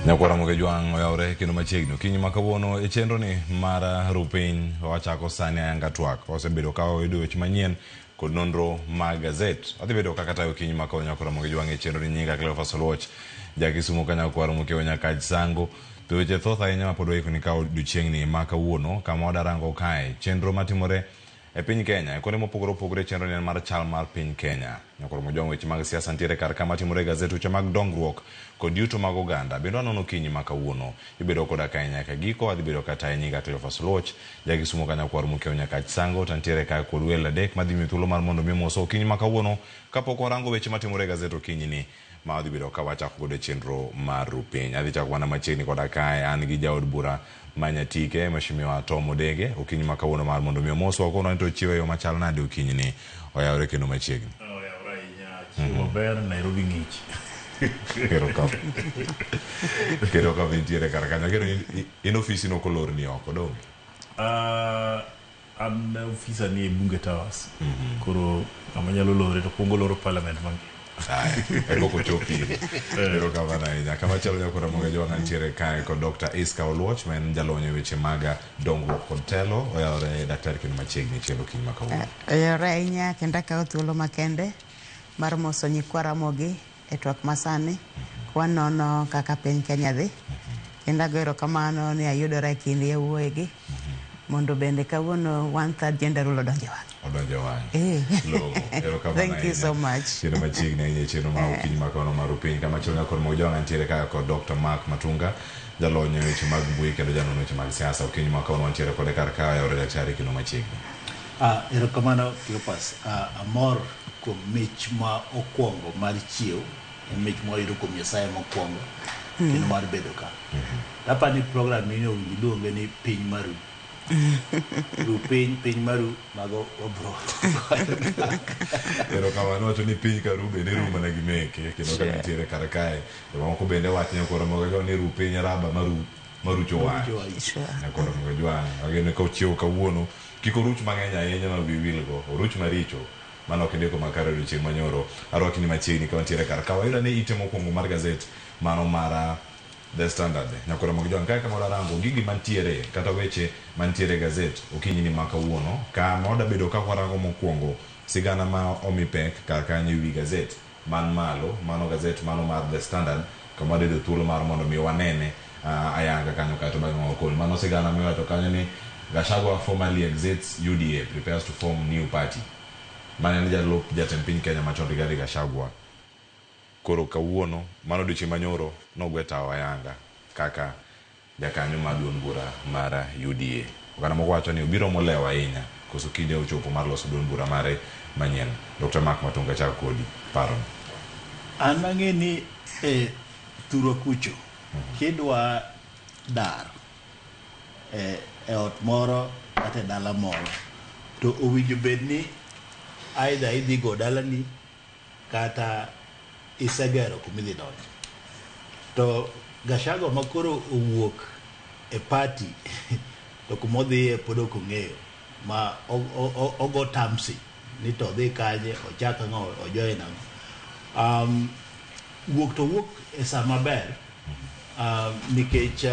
Nyakwara moke juang oyawre kendo machiegni kinyi makawuono e chenro ni mara rupiny wachako sani ayanga twak osebedo ka oyudo weche manyien kod nonro mag gazet adhi bedo kaka tayo kinyi makawuono Nyakwara moke juang e chenro ni nyinga Cleophas Oluoch jakisumo ka Nyakwara moke nyaka sango to weche thoth ahinya mapod waikoni ka odiochiengni makawuono kama wadarango kae chenro matimore e piny Kenya kuonde mopogore opogore chenro ni mar chal mar piny Kenya Nyakwara moke juang weche mag siasa ntiere kar kama timore e gazet weche mag dongruok kod yuto mag oganda bendo anono kinyi makawuono ibedo koda ka nyaka giko adhi bedo kata e nyinga Cleophas Oluoch jakisumo ka Nyakwara moke nyaka sango tantiere ka kod wel adek madhi mi thuolo mar mondo mi moso kinyi makawuono kapok warango weche matimore e gazet kinyi ni ma adhi bedo ka wachako godo chenro mar rupiny adhi chako wana machiegni koda kae an gi jaod bura manyatike mheshimiwa Tom Odege okinyi makawuono mar mondo mi moso kono to chiwo yo machal nade okinyi ni oyawre kendo machiegni oyawre chiwo ber Nairobi ngich Kero ka ventiere karakanya kero in ofisi no kolor ni oko do an ofisa ni Bunge Towers koro amanyalo lore to pongo loro parliament mangi eko kochopi kero ka bana nya kama chalo Nyakwara moke juang antiere kae kod Dr. Iska Oluoch men jalonyo weche maga dongruok kod telo oyawre daktari kendo machiegni chelo kinyi makawuono oyawre nya kenda ka thuolo makende mar moso Nyakwara moge e twak masani wanono kaka piny Kenya dhi kenda gero kamano ni ayudora kindi e wuoyegi mondo bende kawuono 1/3 gender rule odonjo wang thank you so much kendo machiegni e chenro ma okinyi makawuono mar rupiny kama chalo Nyakwara moke juang antiere kae kod Dr. Mark Matunga jalonyo weche mag mbui kendo janono weche mag siasa okinyi makawuono antiere kode kar ka oyawre daktari kendo machiegni erokamano Cleophas amor kuom mich ma okwongo mar chiew mich ma oyudo kuom Nyasaye mokwongo kendo mar bedo ka apani program ni iluonge ni piny maru piny maru mago obro erokamano wacho ni piny karu bende ru mana gi meke kendo ka nitiere kar kae moko bende wach Nyakwara moke juang ni ru piny raba maru chowang Nyakwara moke juang agene ka ochiewo kawuono kiko ruch mang'eny ahinya ma wiwilgo oruch maricho mano kindiko makare odiochieng' manyoro arwakni machiegni ka wantiere kar ka wayudo ni ite mokwongo mar gazet mano mara The Standard Nyakwara moke juang kae kama wadarango gigi mantiere kata weche mantiere gazet okinyi ni makawuono kama wada bedo ka warango mokwongo sigana ma omi pek kar kanyo ewi gazet man malo mano gazet mano mar The Standard kama wadedo thuolo mar mondo mi wanene ayanga kanyo kato bang'o okol mano sigana miwacho kanyo ni Gachagua formally exits UDA prepares to form new party mane jalup jatend piny Kenya machon Rigathi Gachagua koro kawuono mano odiochieng' manyoro nogwe tawo ayanga kaka jakanyo mar duond bura mar UDA oganda moko wacho ni obiro molewo ahinya koso kinde ochopo mar loso duond bura mare manyien Dr. Mark Matunga chako kodi paro an ang'e ni thuro kucho kidwa dar e ot moro kata dala moro to owinjo bed ni aidha idhi go dalani kata isegero kumidhi donjo to Gachagua makoro owuok e party to kumodhiye pod ok ong'eyo ma ogo tamsi ni to dhi kanye ochak ang'o ojoin ang'o wuok to wuok e sa maber nikech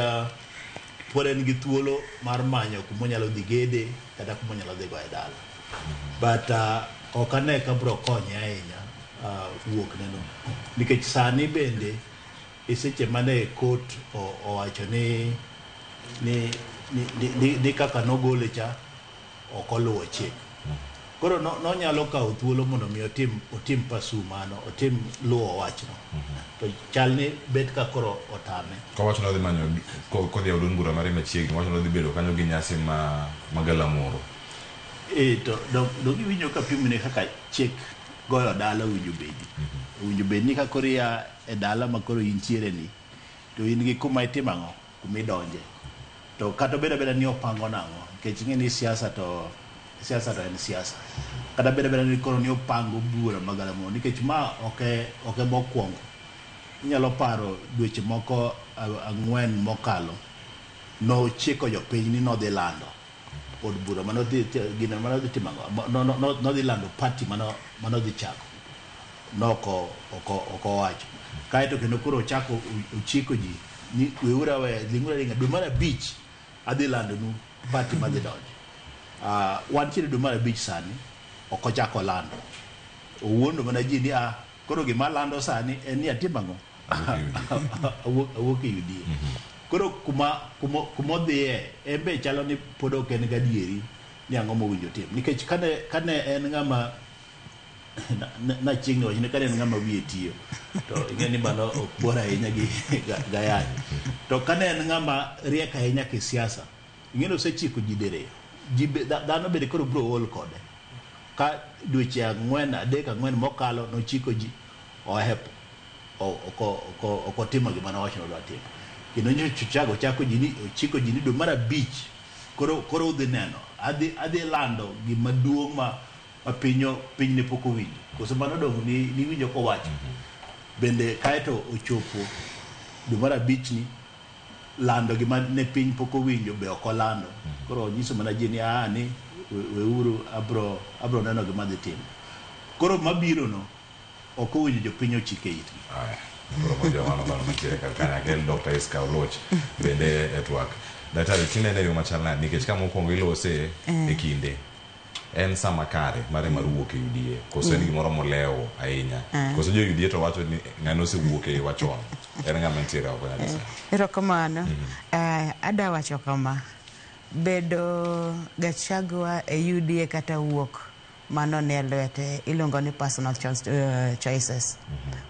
pod en gi thuolo mar manyo kumonyalo dhi gede kata kumonyalo dhi go e dala but ok ane ka bro konye ahinya wuok neno nikech sani bende e seche mane court owacho ni kaka nogole cha ok oluwo chik koro nonyalo kawo thuolo mondo mi otim pasumano otim luwo wachno to chalni bet ka koro otame ka wacho no dhi manyo kodhi e duond bura mare machiegni wacho no dhi bedo kanyo gi nyasi ma galamoro to dogi winjo ka pimne kaka chik goyo dala winjo bedi ka koro ya e dala ma koro intiere ni to in gi kuma itimo ang'o kuma idonje to kata beda ni opango nang'o nikech ing'e ni siasa to en siasa kata beda ni koro ni opango bura magalamoro nikech ma ok mokwongo inyalo paro dweche moko 4 mokalo no chiko jopiny ni nodhi lando od bura manodhi timo nodhi lando party manodhi chako noko wacho kaeto kendo koro chako uchiko ji ni weura we lingura ringa do mara beach adi lando nu party madhi donjo wan chiri do mara beach sani okochako lando owuondo mana ji ni koro gima lando sani en ni atimango awuok yudi koro kuma dhiye embe chalo ni podo ken gadieri ni ang'o mowinjo tim nikech kane en ng'ama na chingno wachne kane en ng'ama wiye tiyo to ing'eni balo ok bor ahinya gi gayani to kane en ng'ama riek ahinya kisiasa ing'eni osechiko ji dere dhano bende koro bro ol kode ka dweche 3-4 mokalo nochiko ji ohepo okotimo gima nowacho nodwa timo kendo nyochago chiko ji ni do mara beach koro udhi neno adhi lando gima duong' ma piny ne pok owinjo koso mano dong ni winjo kowacho bende kaeto ochopo do mara beach ni lando gima ne piny pok owinjo be ok olando koro nyiso mana ji ni ni weuru abro neno gima dhi timo koro mabiro no ok owinjo jopiny ochike itgi koro moja mano mantiere kaka kel Dr. Iska Oloch bende etwak daktari tinene yo machalna nikech kama okwongo ilose e kinde en sama kare mare mar wuok e UDA koso en gimoro molewo ahinya koso jo UDA to wacho ni ng'ano osewuok e wachon en ng'ama ntiere oko nyadisa erokamano ada wacho kama bedo Gachagua e UDA kata wuok mano ne lwete iluongo ni personal choices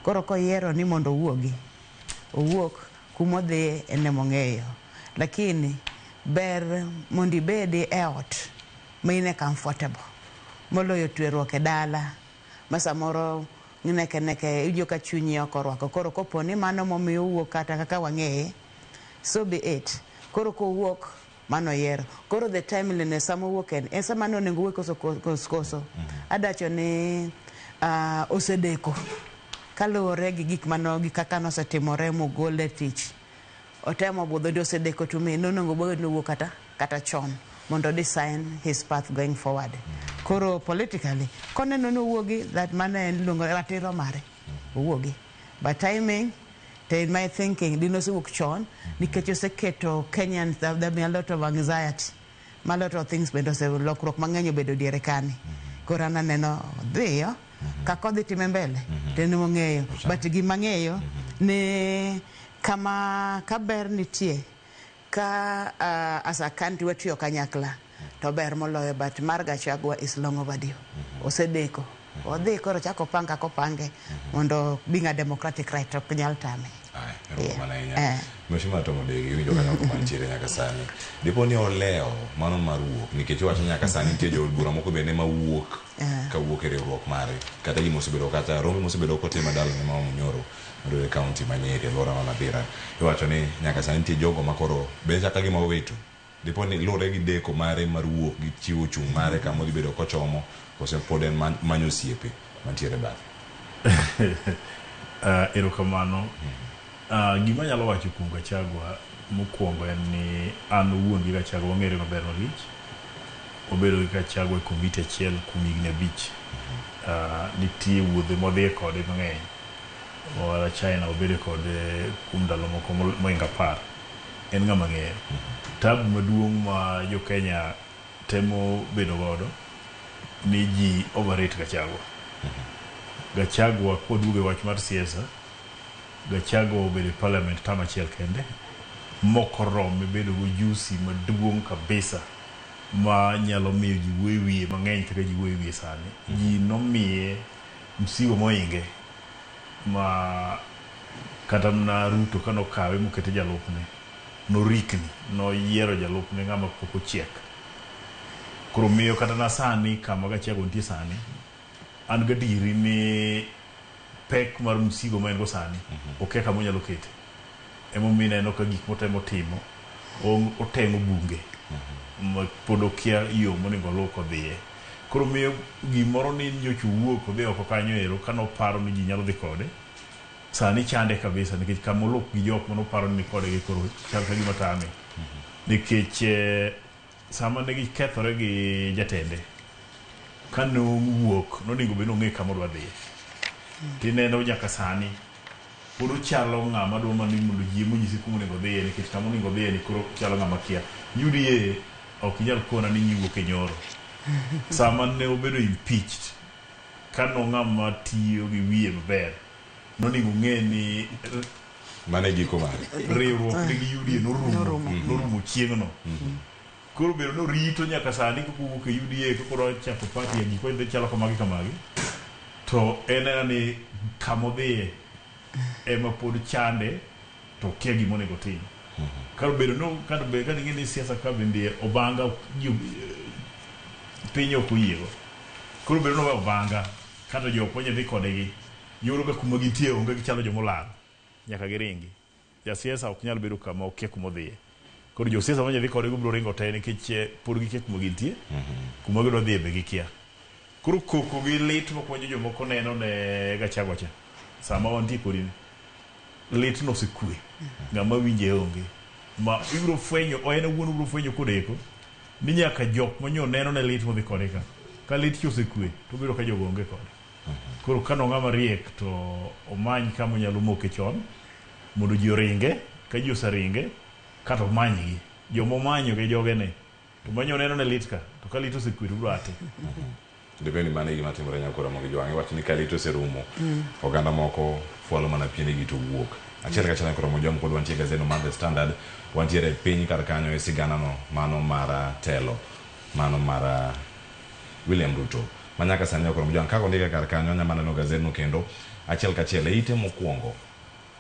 koro koyiero ni mondo owuok kumodhi ene mong'eyo lakini ber mondo ibedi e ot maine comfortable moloyo tweruok e dala masamoro neke ijo ka chunyi okorwako koro kopo ni mano momiyo wuok kata kaka wang'eye so be it koro kowuok mano yiero koro the timeliness samo wuok en sama no nengo wuok koso adacho ni osedeko kaluwore gi gik mano gi kaka nosetimore mogole tich otemo budho ndi osedeko to me nonengo bogo no kata chon mondo design his path going forward koro politically koneno no wuogi that man en lungo ratiro mare wuogi but timing in my thinking dino wuok chon nikech oseketo Kenyans there be a lot of anxiety a lot of things bendo se lokruok mang'eny bedo diere kani koro aneno dhiyo kakodhi time mbele teno mong'eyo but gima ng'eyo ne kama kaber nitie ka asa kanti watiyo kanyakla to ber moloyo but mar Gachagua is long overdue osedeko odhi koro chako panga kopange mondo being a democratic right ok nyal tame Mheshimiwa Tom Ndege winjo kaka kumantiere nyaka sani dipo ni oleo mano mar wuok nikech wacho nyaka sani nitie jo bura moko bende ma wuok ka wuok e riwruok mare kata gimo osebedo kata rombe mosebedo kotima dala ne Mama Munyoro Murere County Manyeri Lora na Mabira iwacho ni nyaka sani nitie jogo makoro be chaka gima oweto dipo ni lore gi deko mare mar wuok gi chiwo chung mare kama odhi bedo kochomo kose pod en manyo siepe mantiere bathe erokamano gima nyalo wacho kuom Gachagua mokwongo en ni an owuon gi Gachagua wang'ere maber malich obedo gi Gachagua e komiti achiel kuom higni 5 nitie wuodhe modhiye kode mang'eny wala China obedo kode kuom ndalo moko moinga 10 en ng'ama ng'eyo tabu maduong' ma jo Kenya temo bedo godo ni ji overrate Gachagua Gachagua koduogo e wach mar siasa Gachagua obedo e parliament tama achiel kende mokorom bedo go jusi maduong' kabisa ma nyalo miyo ji wewie mang'eny kaka ji wewie sani ji nomiye msigo moinge ma kata na Ruto kano kawe mokete jalupne norikni no yiero jalupne ng'ama pok ochiek koro miyo kata na sani kama Gachagua nitie sani an gadiri ni pek mar msigo ma en go sani oke kama onyalo kete emomiyo ineno ka gik motemo timo oteng'o bunge pod okia yo monego oluw kodhiye koro miyo gimoro ni nyocha wuok odhi oko kanyo ero kanoparo ni ji nyalo dhi kode sani chande kabisa nikech kama olok gi jok manoparo ni kode gi koro chal ka gima tame nikech sama ne gikethore gi jatende kano wuok nonego bed nong'e kama odwa dhiye tineno nyaka sani Puro chalo ng'ama dwa mani mondo ji monyisi kuma onego dhiye nikech kama onego dhiye ni koro chalo ng'ama kia. UDA ok inyal kona ni nyiwuok e nyoro. Sama ne obedo impeached, kano ng'ama tiyo gi wiye maber, nonego ng'e ni mane giko mare riwruok gi UDA norumo chieng'no. Koro bedo norito nyaka sani kowuok e UDA koro chako party ya giko chalo kamagi to en ni kama odhiye ema pod chande to kia gima onego tim. Karo bedo no kado bedo ka ng'e ni siasa ka bende obanga piny ok oyiego. Koro bedo no obanga kata jok manye dhi kodegi yudo ka kuma gintie onge gichalo jomolal nyaka giringi. Jasiasa ok nyal bedo kama okia kuma odhiye. Koro josiasa manye dhi kodegi biro ringo te nikech pod gikia kuma gintie, kuma gidwa dhiye be gikia. Koro koko gi lit mokonyo jomoko neno ne Gachagua cha. Sama wantie kodi lit no sekwe. Ng'ama winje onge. Ma ibiro fwenyo o en wuon biro fwenyo kodeko ni nyaka jok monyo neno ne lit modhi kode ka lit chosekwe to biro ka jogo onge kode. Koro kano ng'ama riek to omany kama onyalo moke chon mondo ji oringe ka ji oseringe kata omanygi jomo manyo ge jogene to manyo neno ne lit ka to ka lit osekwe to biro ate. Depende mane gima timore nyakora mogi jwang'e wach ni ka lit oserumo oganda moko fualo mana piende gi to wuok. Achiel ka achiel koro mojom pod wantie gazeno mar The Standard wantiere piny kar kanyo e sigana no mano mar telo mano mar William Ruto manyaka sani koro mojom kako ndike kar kanyo nya maneno gazeno kendo achiel ka achiel ite mokwongo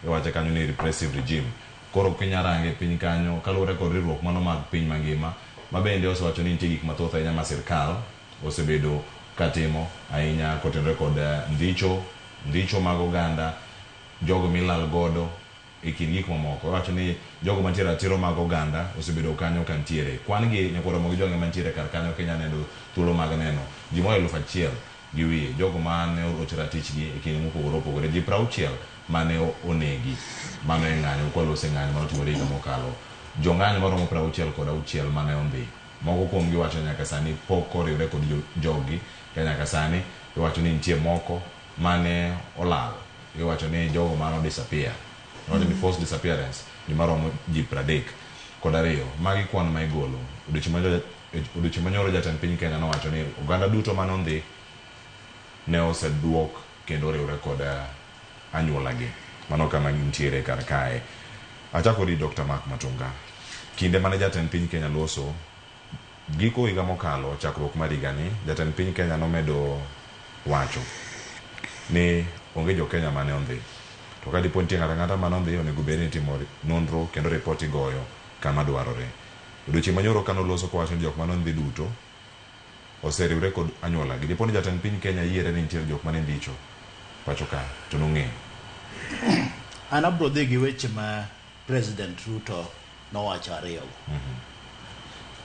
e wache kanyo ni repressive regime koro kinyarange piny kanyo kalure kod riwruok mano mag piny mangima mabende osewacho ni nitie gik mathoth ahinya ma sirkal osebedo katimo ahinya kotenore kod ndicho mag oganda jogo milal godo e kind gik mamoko. Wacho ni jogo mantiere ratiro mag oganda osebedo kanyo kantiere. Kwan gi nyakoro mogi jogo mantiere kar kanyo Kenya nendo thuolo mag neno ji mo 1,000 gi wiye jogo mane ochera tich gi e kind mopogore ji 60 mane onegi mano e ng'anyo kolose ng'anyo mano timore higa mokalo. Jo ng'anyo maromo 66 mane ondhi. Moko kuom gi wacho nyaka sani pok oriwre kod jogi nyaka sani iwacho ni nitie moko mane olal. Iwacho ni jogo mano disappear. Iwacho ni forced disappearance ni maromo ji 32 magi kwan ma igolo. Odiochieng' manyoro jatend piny Kenya nowacho ni oganda duto mane ondhi ne oseduok kendo riwre kod anyuolagi. Mano kama gintiere kar kae. Achako ri Dr. Mark Matunga. Kinde mane jatend piny Kenya loso giko higa mokalo chakruok mar higani jatend piny Kenya nomedo wacho ni onge jo Kenya mane ondhi to ka dipo nitie ng'ata mane ondhi onego bed ni timo nonro kendo ripoti goyo kama dwarore. Odiochieng' manyoro kano loso kowacho ni jok mane ondhi duto oseriwre kod anyuola gi dipo ni jatend piny Kenya yiere ni nitie jok mane ndicho pacho ka to nong'e. An abro dhi gi weche ma President Ruto nowacho ariyo.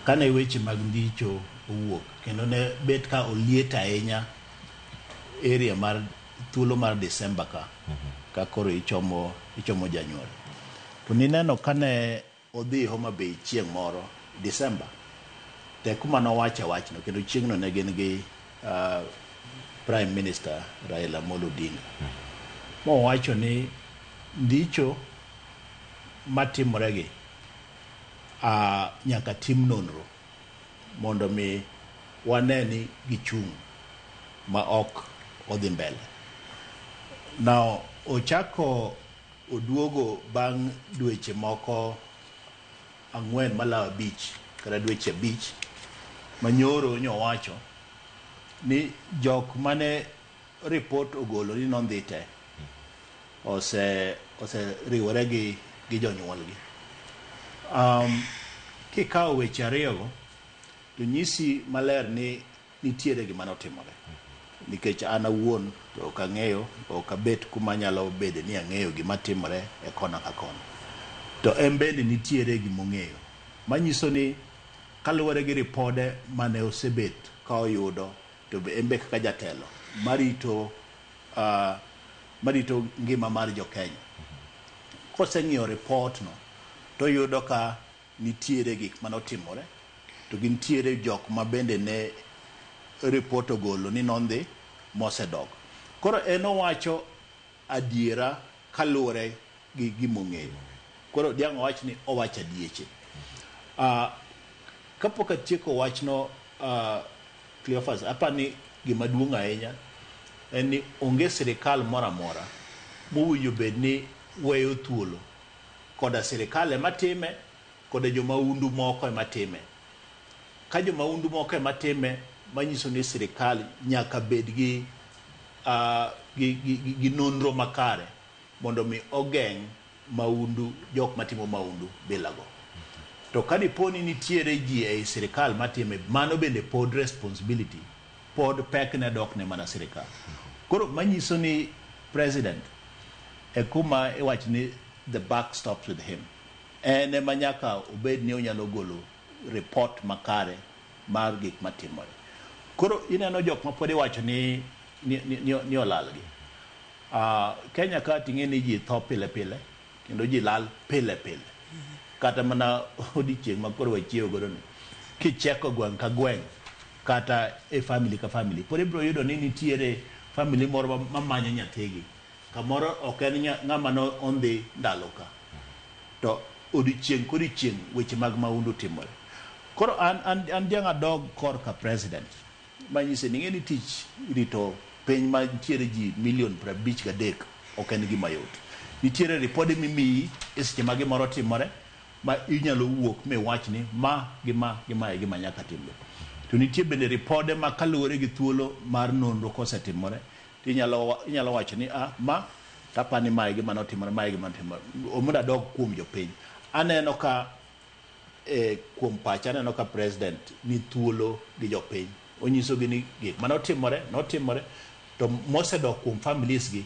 Kane weche mag ndicho owuok kendo ne bet ka oliet ahinya area mar thuolo mar Desemba ka koro ichomo Januari. To nineno kane odhi Homa Bay chieng' moro Desemba te kuma nowacho wachno kendo chieng'no ne gin gi Prime Minister Raila Amolo Odinga. Mo wacho ni ndicho matimore gi nyaka tim nonro mondo mi waneni gichung' ma ok odhi mbele. Now ochako oduogo bang' dweche moko 4 malawa beach kata dweche 5 manyoro nyowacho ni jok mane report ogolo ni nondhi te ose riwore gi jonyuolgi. Kikawo weche ariyogo to nyisi maler ni nitiere gima notimore nikech an awuon to ok ang'eyo ok abet kuma nyalo bede ni ang'eyo gima timore e kona ka kona to en bende nitiere gima ong'eyo manyiso ni kaluwore gi ripode mane osebet ka oyudo to en be kaka jatelo marito ngima mar jo Kenya koseng'iyo report no to yudo ka nitiere gik manotimore to gintiere jok ma bende ne report ogolo ni nondhi mosedog. Koro en owacho adiera kaluwore gi gimong'eyo. Koro Odiang' owach ni owacho adieche. Kapok atieko wachno, Cleophas, apani gima duong' ahinya en ni onge sirikal moro amora mowinjo bed ni weyo thuolo koda sirikal ema time koda jomaundu moko ema time. Ka jomaundu moko ema time, manyiso ni sirikal nyaka bed gi nonro makare mondo mi ogeng' maundu, jok matimo maundu bilago. To kadiponi nitiere ji ei sirikal matime, mano bende pod responsibility, pod pek ne dok ne mana sirikal. Koro manyiso ni president e kuma iwacho ni the buck stops with him. En ema nyaka obed ni onyalo golo report makare mar gik matimore. Koro ineno jok ma pod iwacho ni olalgi. Kenya ka ting'e ni ji tho pile pile, kendo ji lal pile pile. Kata mana odiochieng' ma koro wachiewo godo ni, kicheko gweng' ka gweng' kata e family ka family, pod ibiro yudo ni nitiere family moro mamanyo nyathigi. Kamoro ok en ng'ama no ondhi ndalo ka, to odiochieng' kodiochieng' weche mag maundu timore. Koro an diang' adog kor ka president manyise ni ng'eni tich rito piny ma nitiere ji 53 ok en gima yot. Nitiere ripode mimiyi e seche ma gimoro timore ma inyalo wuok miwach ni ma gima nyaka timre. To nitie bende ripode ma kaluwore gi thuolo mar nonro kosetimore, inyalo wacho ni ma tapani mae gima notimore, mae gima notimore. Omuda dog kuom jopiny. Aneno ka kuom pacha aneno ka president ni thuolo gi jopiny. Onyiso gi ni gik manotimore to mosedok kuom families gi,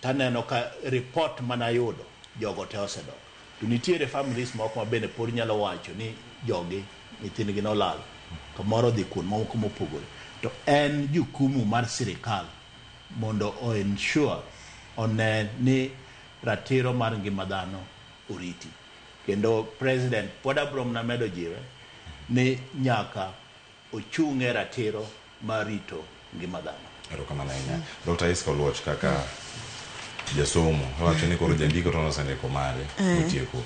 taneno ka report manayudo jogo te osedok. To nitiere families moko ma bende pod nyalo wacho ni jogi nyithindgi nolal, kamoro dhi kuon moko mopogore. To en jukumu mar sirikal mondo ensure one ni ratiro mar ngima dhano oriti. Kendo president pod abrom na medo jiwe ni nyaka ochung'e ratiro mar rito ngima dhano. Erokamano ahinya. Dr. Isco Oluoch kaka jasomo, wacho ni koro jandiko to nosendiko mare motieko.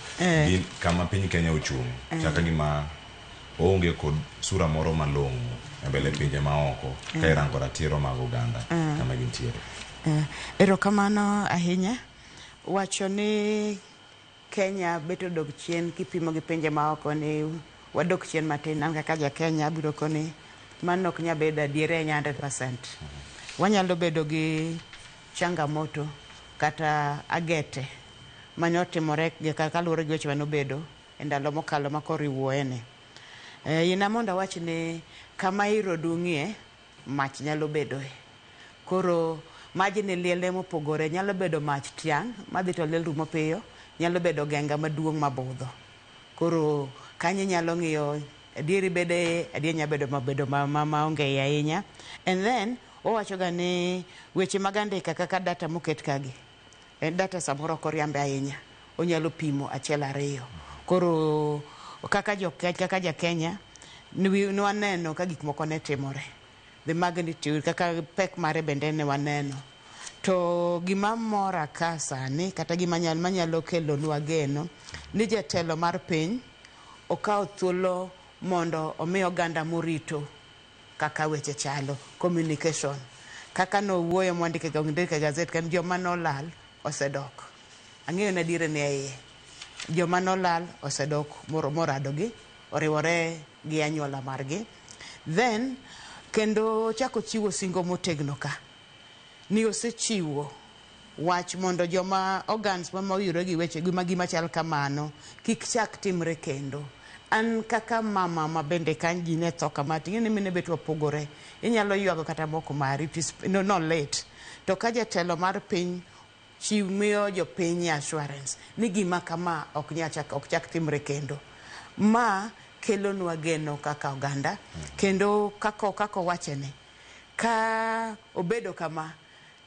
Kama piny Kenya ochung', chaka gima onge kod sura moro malong'o e mbele pinje maoko ka irango ratiro mag oganda kama gintiere. Erokamano ahinya. Wacho ni Kenya beto dok chien kipimo gi pinje maoko ni wadok chien matin. An kaka ja Kenya abiro koni mano ok nya bedo adiere 100%. Wanyalo bedo gi changamoto kata agete manyotimore kaluwore gi weche manobedo e ndalo mokalo makoriwo ene. Ina mondo wach ni kama iro dung'ie mach nyalo bedoe. Koro majni liele mopogore, nyalo bedo mach tiang' madhi to liel rumo piyo, nyalo bedo genga maduong' mabudho. Koro kanyo nyalo ng'iyo adieri bede, adieri nya bedo maonge ahinya. And then owacho ga ni weche mag andika kaka data moket kagi, data samoro koriambe ahinya, onyalo pimo achiel ariyo. Koro kaka ja Kenya nwaneno ka gik moko ne timore, the magnitude kaka pek mare bende ne waneno. To gima mora ka sani kata gima manyalo kelo nwa geno ni jatelo mar piny okawo thuolo mondo omi oganda morito kaka weche chalo, communication. Kaka no wuoyo mwandike gazet kan joma nolal osedok. Ang'eyo na dire ne iye. Joma nolal osedok moradogi, oriwore gi anyuola margi. Then kendo chako chiwo singo motegno ka. Ni osechiwo wach mondo joma organs ma oyure gi weche gima chal kamano kik chak timre kendo. An kaka mama ma bende kan ji ne tho kama, ting'eni mine bet wapogore, inyalo ywago kata moko mari, no late. To ka jatelo mar piny miyo jopiny assurance ni gima kama ok chak timre kendo. Ma kelo nwa geno kaka oganda, kendo kako wachene. Ka obedo kama,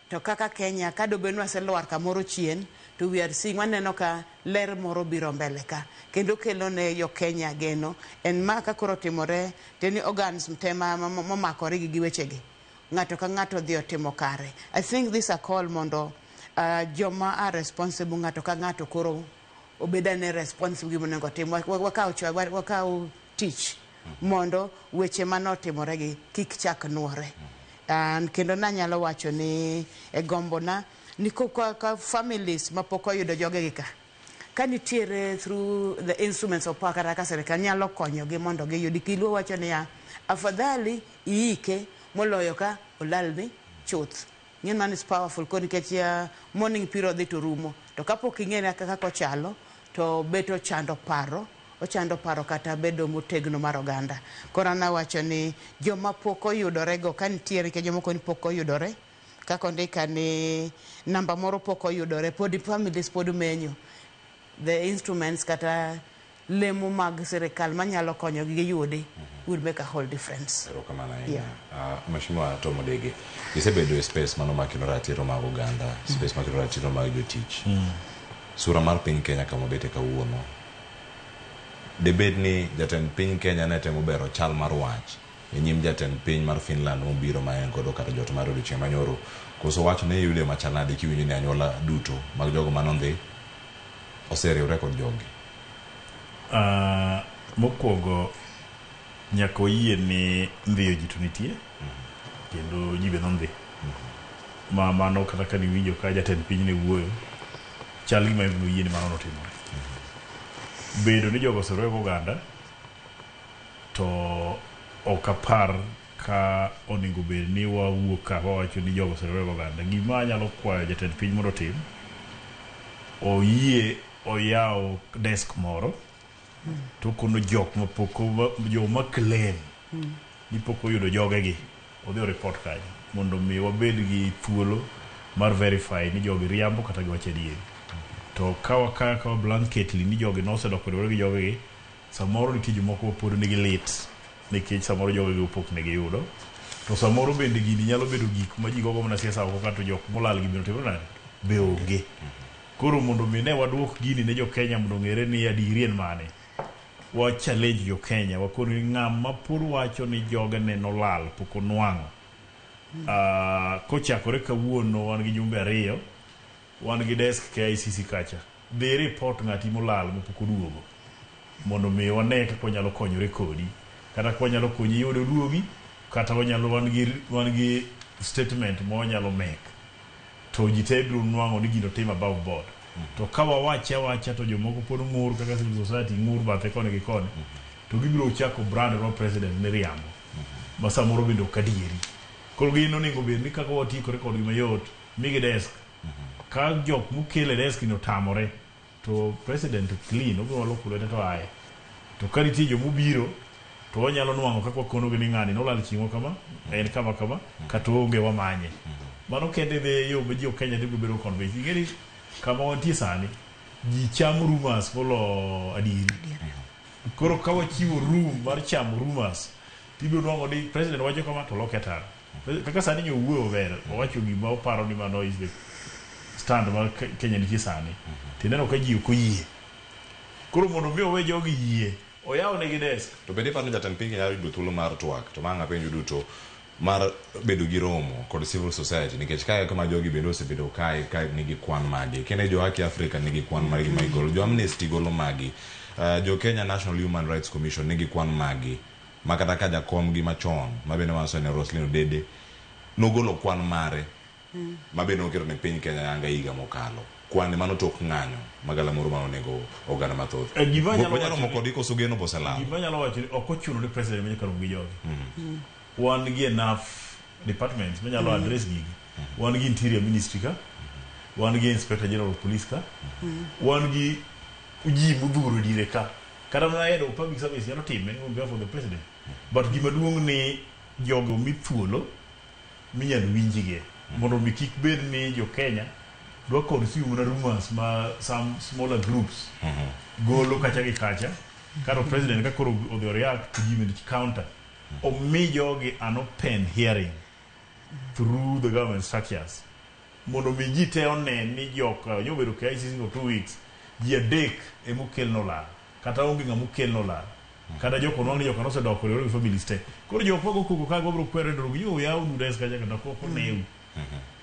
to kaka Kenya, ka dobenu aseluar kamoro chien, to we are seeing, waneno ka ler moro biro mbele ka. Kendo kelo ne yo Kenya geno. En ma ka koro timore, teni organs mtema momakore gi wechegi. Ng'ato ka ng'ato dhi otimo kare. I think this a call mondo joma are responsible ng'ato ka ng'ato koro obedane responsible gi monego tim wakaw tich mondo weche manotimore gi kik chak nuore. Kendo nanyalo wacho ni e gombona ni ka families mapok oyudo jogegi ka nitiere through the instruments of power kata ka sirikal nyalo konyogi mondo giyudi. Kiluo wacho niya afadhali iike moloyo ka olalni chuth. Ng'en man is powerful ko nikech morning period dhi to rumo to kapok ing'eni kaka kochalo to beto ochando paro kata bedo motegno mar oganda. Koro nawacho ni joma pok oyudore go ka nitiere ke jomoko ni pok oyudore kako ndika ni namba moro pok oyudore pod families pod menyo the instruments kata lemo mag sirikal manyalo konyo gi yudi would make a whole difference. Mheshimiwa Tom Odege, isebedo e space mano makino ratiro mag oganda, space makino ratiro mag jotich. Sura mar piny Kenya kama bete kawuono. Debed ni jatend piny Kenya ne temo bero chal mar wach e nyim jatend piny mar Finland mobiro ma en kodo kata jot mar odiochieng' manyoro. Koso wach ne yude machalnade kiwinjo ni anyuola duto mag jogo manondhi oseriwre kod jogi. Mokwongo nyaka oyie ni ndhiyo ji to nitie kendo ji be nondhi ma mano kata ka ni winjo ka jatend piny ne wuoyo chal gima oyie ni mano notimore. Bedo ni jogo oseriwre gi oganda to ok apar ka onego bed ni wawuok ka wawacho ni jogo oseriwre gi oganda. Gima anyalo kwayo jatend piny mondo otim oyie oyaw desk moro to kono jok mapoko joma claim ni poko oyudo jogegi odhi o report kanyo mondo mi wabed gi thuolo mar verify ni jogi riambo kata giwacho adieri. To ka blanketly ni jogi nosedoko riwore gi jogegi samoro nitie jomoko pod nigi lit nikech samoro jogegi opok ne giyudo to samoro bende gini nyalo bedo gik ma ji gogo mana siasa oko kata jok molal gi biro timo nade be onge. Koro mondo mi ne waduok gini ne jo Kenya mondo ng'ere ni adieri en mane wa challenge jo Kenya wakoni ng'ama pod wacho ni joge ne nolal pok onwang'o. Kochakore kawuono wan gi jumbe 2 wan gi desk KICC kacha dhi report ng'ati molal mopok oduogo mondo mi wane kaka wanyalo konyore kodi kata kaka wanyalo konyi yudo duogi kata wanyalo wan gi statement ma wanyalo make to ji te biro nwang'o ni gino tim above board. To ka wawacha to jomoko pod ng'ur kaka civil society ng'ur bathe koni gi koni to gibiro chako brand ro president miriambo ma samoro bende ok adieri. Koro gino onego bed ni kaka watikore kod gima yot migi desk ka jok mukele desk no tamore to president clean obiro loko lwete to aye to ka nitie jomobiro to wanyalo nwang'o kaka wakono gi ni ng'ani nolal chieng'o kama en kama kata onge wamanye. Mano kende dhe yo beji o Kenya dibro bedo convince. Ingeri kama wantie sani ji chamo rumors molo adieri. Koro ka wachiwo room mar chamo rumors tibiro nwang'o ni president wacho kama to loke tar. Kaka sani nyo wuoyo ber owacho gima oparo ni mano is the stand mar Kenya nitie sani. Tineno ka ji ok oyie. Koro mondo mi owe jogi yie oyaw negi desk. To bende paro ni jatend piny Kenya yudo thuolo mar twak to manga penjo duto mar bedo gi romo kod civil society nikech kaya kama jogi bende osebedo kae nigi kwan magi kene jo haki Africa nigi kwan magi ma igolo jo Amnesty golo magi jo Kenya National Human Rights Commission nigi kwan magi makata ka jakom gi machon mabende waso ne Roslyn Odede nogolo kwan mare mabende okero ne piny Kenya yanga higa mokalo kwan mano tok ng'anyo magala moro mano nego oganda mathoth bonyalo moko diko sugeno bosalao gima nyalo wacho ni ok ochuno ni president menyo karom gi jogi wan gi enough departments manyalo address gigi wan gi interior ministry ka wan gi inspector general of police ka wan gi uji mudhuro dire ka kata mana head of public service nyalo time on behalf of the president but gima duong' ni jogo mithuolo minyalo winjige mondo mi kik bed ni jo Kenya dwa consume na rumors ma some smaller groups golo kacha gi kacha karo president ka koro odhi react to give it counter omi jogi an open hearing through the government structures mondo mi ji te onen ni jok nyobedo ka ICC for 2 weeks ji adek emokel no la kata onge ng'amu kel no la kada joko nwang' ni joko nosedoko riwore gi families te koro jok mago koko ka gobro kwere ndoro yo yaw nudes kacha kata koko new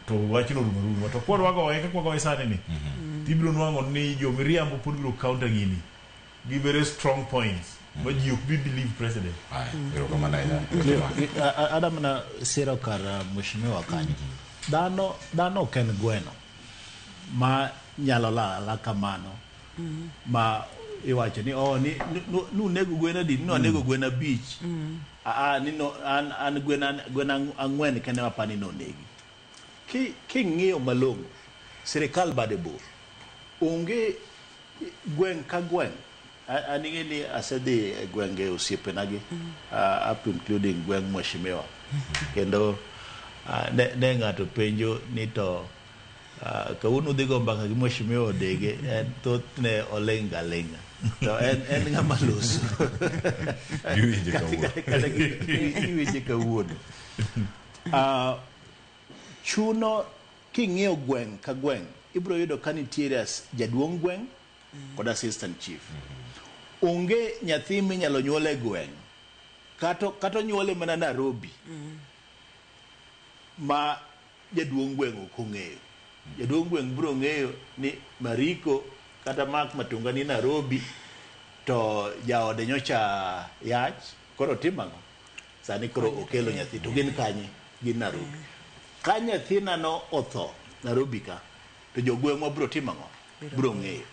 to wachno rumo to pod wagoye kaka wagoye sani ni tibiro nwang'o ni jo miriambo pod biro counter gini gi very strong points but you believe president Adam na siro kar mheshimiwa kanyo dano ken gweno ma nyalo la kamano ma iwacho ni nu nego gwena di no nego gwena beach ni no an gwena angwen kene mapani no negi ki ng'iyo malongo sirikal bade bor onge gwen ka gwen anige ni asedi gwenge osiepenagi up including gweng mheshimiwa kendo ne ng'ato penjo ni to kawuono dhi go mbaka gi mheshimiwa Odege thoth ne olenga lenga to en ng'ama loso iwinje kawuono chuno king'iyo gweng ka gweng ibro yudo ka nitiere jaduong' gweng kod assistant chief onge nyathi minyalo nyuole gweng kato nyuole mana Nairobi ma jaduong' gweng ok ong'eyo jaduong' gweng bro ng'eyo ni Mariko kata Mark Matunga ni Nairobi to jaode nyocha yach koro timang'o sani koro okelo nyathi to gin kanye gin Nairobi ka nyathina no otho Nairobi ka to jogweng'wa bro timang'o bro ng'eyo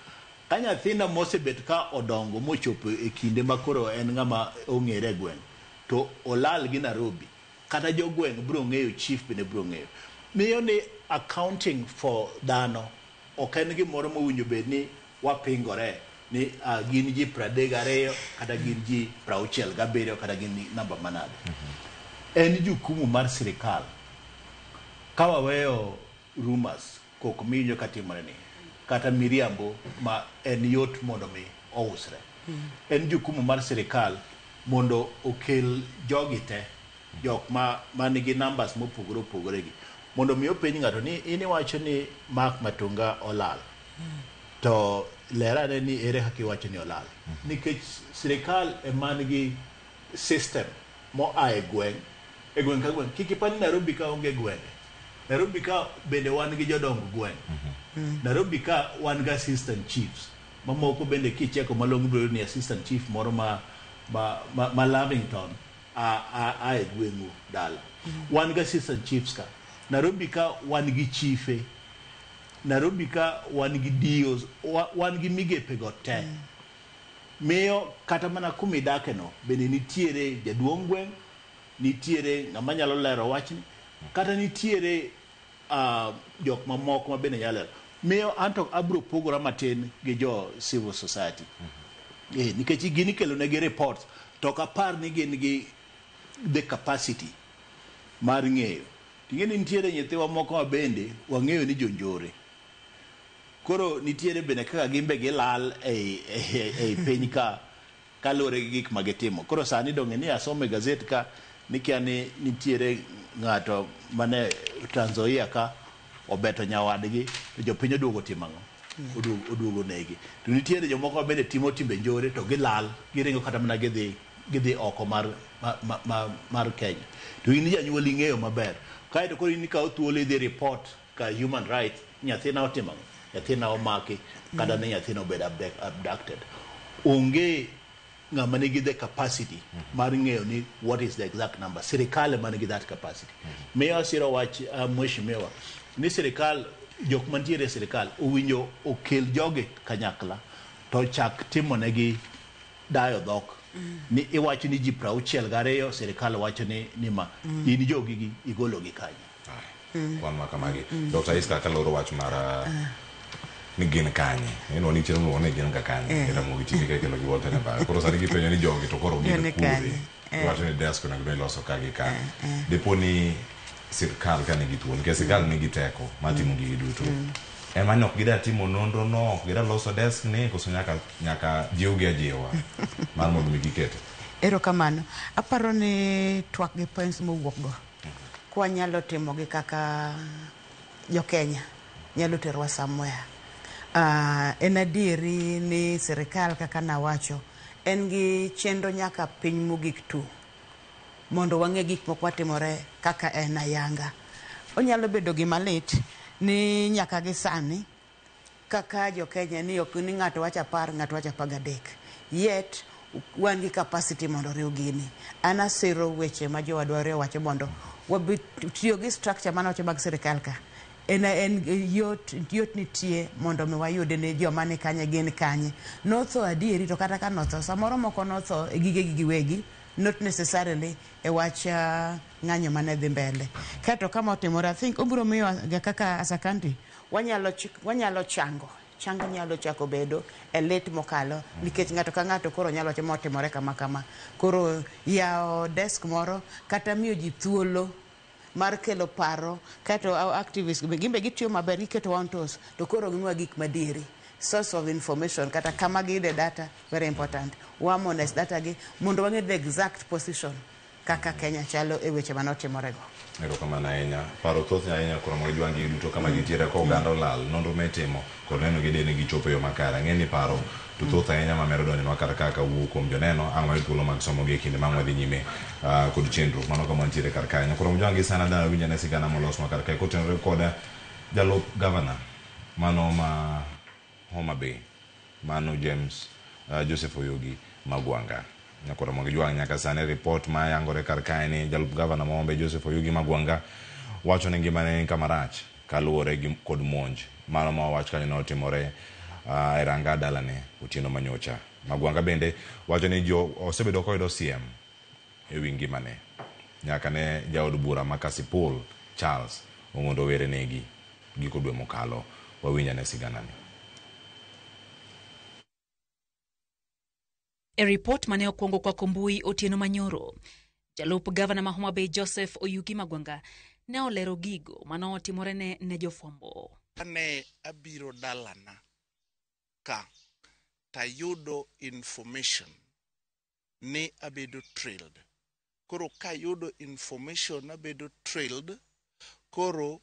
ka nyathina mosebet ka odongo mochopo e kinde makoro en ng'ama ong'ere gweng to olal gi Nairobi kata jogweng bro ng'eyo chief bende bro ng'eyo miyo ni accounting for dano ok en gimoro mowinjo bed ni wapingore ni gin ji 32 kata gin ji 67 kata gin namba manade en jukumu mar sirikal kawaweyo rumors kok minyo katimore ni kata miriambo ma en yot mondo mi ousre en jukumu mar sirikal mondo okel jogi te jok ma nigi numbers mopogore opogore gi mondo mi openj ng'ato ni iniwacho ni Mark Matunga olal to lerane ni ere kaka iwacho ni olal nikech sirikal emanigi system mo ae gweng ka gweng kikipani Nairobi ka onge gweng Nairobi ka bende wan gi jodong gweng Nairobi ka wan ga assistant chiefs mamoko bende kicheko malongo bro ni assistant chief moro ma Lavington a gwengu dala wan ga assistant chiefs ka Nairobi ka wan gi chiefe Nairobi ka wan gi dios wan gi migepe go te miyo kata mana kumidake no bende nitiere jaduong' gweng nitiere ng'ama nyalo lero wachni kata nitiere jok mamoko ma bende nyalo miyo anto abro pogora matin gi jo civil society nikech gini kelo negi reports to kapar ni gin gi the capacity mar ng'eyo tingeni nitiere nyithiwa moko ma bende wang'eyo ni jonjore koro nitiere bende kaka gimbe gilal ei piny ka kalure gi gik magitimo koro sani donge ni asome gazet ka nikia ni nitiere ng'ato mane Trans Nzoia ka obeto nyawadgi to jopiny oduogo timang'o oduogo negi to nitiere jomoko bende timo timbe njore to gilal giringo kata mana gidhi oko mar Kenya to in janyuol ing'eyo maber kaito koro in ka thuolo idhi report ka human rights nyathina otimang'o nyathina omaki kata ne nyathina obed abducted onge ng'ama nigi the capacity mar ng'eyo ni what is the exact number sirikal ema nigi that capacity miyo asiro wach mheshimiwa ni sirikal jok mantiere sirikal owinjo okel joge kanyakla to chak timo negi dayo dhok ni iwacho ni ji 62 sirikal wacho ni ma in jogi igolo gi kanye kwan makamagi Dr. Iska kaloro wach mara ni gin kanye ino ni chiro ni gin ka kanye era mo gitimi ka kelo giwote ne ba koro sari gipenyo ni jogi to koro gin kuri wacho ni desk na gbe loso ka gi kan depo ni sirkal ka nigi tuon ke sirkal nigi teko matimo gi duto ema nok gida timo nondo no gida loso desk ne koso nyaka jiugi ajiwa mar mondo gikete erokamano aparo ni twak gi points mowuok go kwa nyalo timo gi kaka jo Kenya nyalo terwa somewhere en adieri ni sirikal kaka nawacho en gi chenro nyaka piny mogik tu mondo wang'e gik moko matimore kaka en ayanga onyalo bedo gima lit ni nyaka gi sani kaka jo Kenya ni ok ni ng'ato wacha 10 ng'ato wacha 13 yet wan gi capacity mondo riw gini. Ana siro weche ma jo wadwaro wacho mondo tiyo gi structure manoche mag sirikal ka en yot nitie mondo mi wayude ne joma ni kanye gin kanye notho adieri to kata ka notho samoro moko notho e gige giwegi not necessarily e wach ng'anyo mane dhi mbele kato kama otimore I think obiro miyo kaka as a country wanyalo chango nyalo chako bedo e lit mokalo nikech ng'ato ka ng'ato koro nyalo timo timore kama koro yao desk moro kata miyo ji thuolo mar kelo paro kato activists gimbe gitiyo maber giketo wantos to koro ginwa gik madieri source of information kata kama gide data very important wamones data gi mondo wang'e the exact position kaka Kenya chalo e weche manotimorego. Ero kama na enya paro thoth na enya koro mo jwangi duto kama gitiere ko gando lal nonro metimo ko neno gidene gichopo yo makara ng'eni paro to thoth enya ma mero donyo makara kaka wu kom joneno ang'o thuolo mag somo gi kinde mang'we dhi nyime kod chenro mano kama ntiere kar kae koro jwangi sana dana winja ne sigana molos makar kae kotenore koda jalup governor mano ma Homa Bay mano James Joseph Oyugi Magwanga nyakoro mo jwang nyaka sane report ma yangore kar kae ni jalup governor ma Homa Bay Joseph Oyugi Magwanga wacho ne ngimane kamarach kaluwore gi kod monj mano ma wach kanyo notimore e ranga dalane otieno manyocha. Magwanga bende wacho ni jo osebedo koyudo siem e wi ngimane nyaka ne jaod bura ma Kasipul Charles ong'ondo were negi giko dwe mokalo wawinja ne sigana ni. E report mane okwongo kwa kombui otieno manyoro, jalup gavana ma Homa Bay Joseph Oyugi Magwanga ne olero gigo mano otimore ne jofwambo. Ne abiro dalana ka tayudo information ni abedo trailed. Koro kayudo information abedo trailed, koro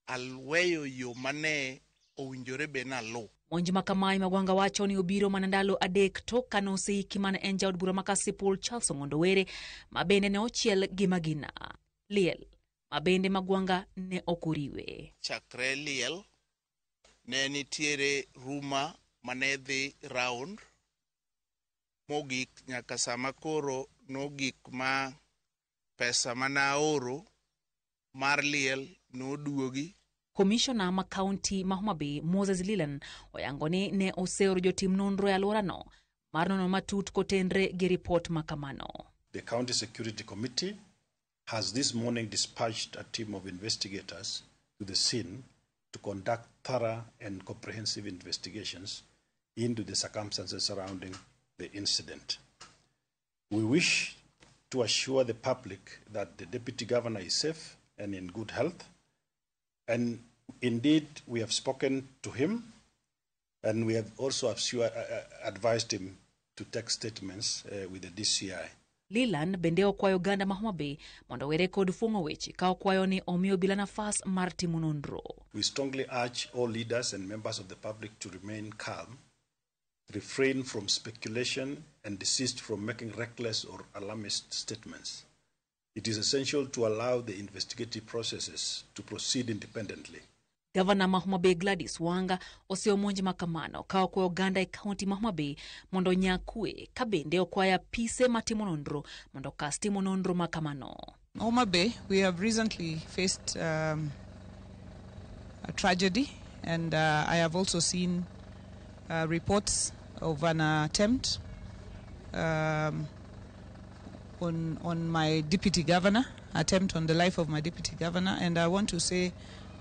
alweyo yo mane owinjore be na lo. Monj makamai Magwanga wacho ni obiro mana ndalo adek tok kane oseiki mane en jaod bura ma Kasipul Charles Ong'ondo Were ma bende ne ochiel gi magina. Liel ma bende Magwanga ne okoriwe. Chakre liel ne nitiere ruma mane dhi round mogik nyaka sama koro nogik ma pesa mana oro mar liel noduogi. Commissioner ma county ma Homa Bay Moses Lilan oyango ni ne oseoro jotim nonro e alworano mar nono matut kotenre gi report makamano. The County Security Committee has this morning dispatched a team of investigators to the scene to conduct thorough and comprehensive investigations into the circumstances surrounding the incident. We wish to assure the public that the Deputy Governor is safe and in good health. And indeed, we have spoken to him, and we have also advised him to take statements with the DCI. Lilan bende okwayo ganda ma Homa Bay mondo were kod fungo weche ka okwayo ni omiyo bila nafas mar timo nonro. We strongly urge all leaders and members of the public to remain calm, refrain from speculation, and desist from making reckless or alarmist statements. It is essential to allow the investigative processes to proceed independently. Governor ma Homa Bay Gladys Wanga oseo monj makamano ka okwayo ganda e county ma Homa Bay mondo nyakue ka bende okwaya pise matimo nonro mondo kas timo nonro makamano. Homa Bay, we have recently faced a tragedy, and I have also seen reports of an attempt on my deputy governor, attempt on the life of my deputy governor, and I want to say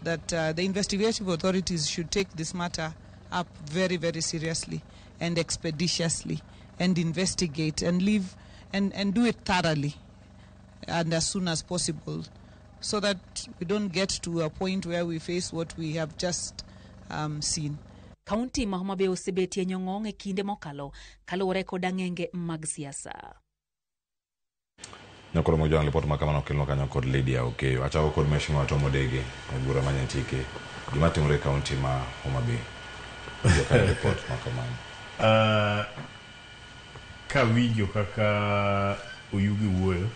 that the investigative authorities should take this matter up very, very seriously and expeditiously and investigate and do it thoroughly and as soon as possible, so that we don't get to a point where we face what we have just seen. County ma Homa Bay osebetie nyong'ong e kinde mokalo kaluwore kod ang'enge mag siasa. Nyakoro mo jwang report makamano kelno kanyo kod Lydia Okeyo. Achako kod Mheshimiwa Tom Odege bura manyantike gima timore county ma Homa Bay. Joka report makamano. Ka winjo kaka Oyugi wuoyo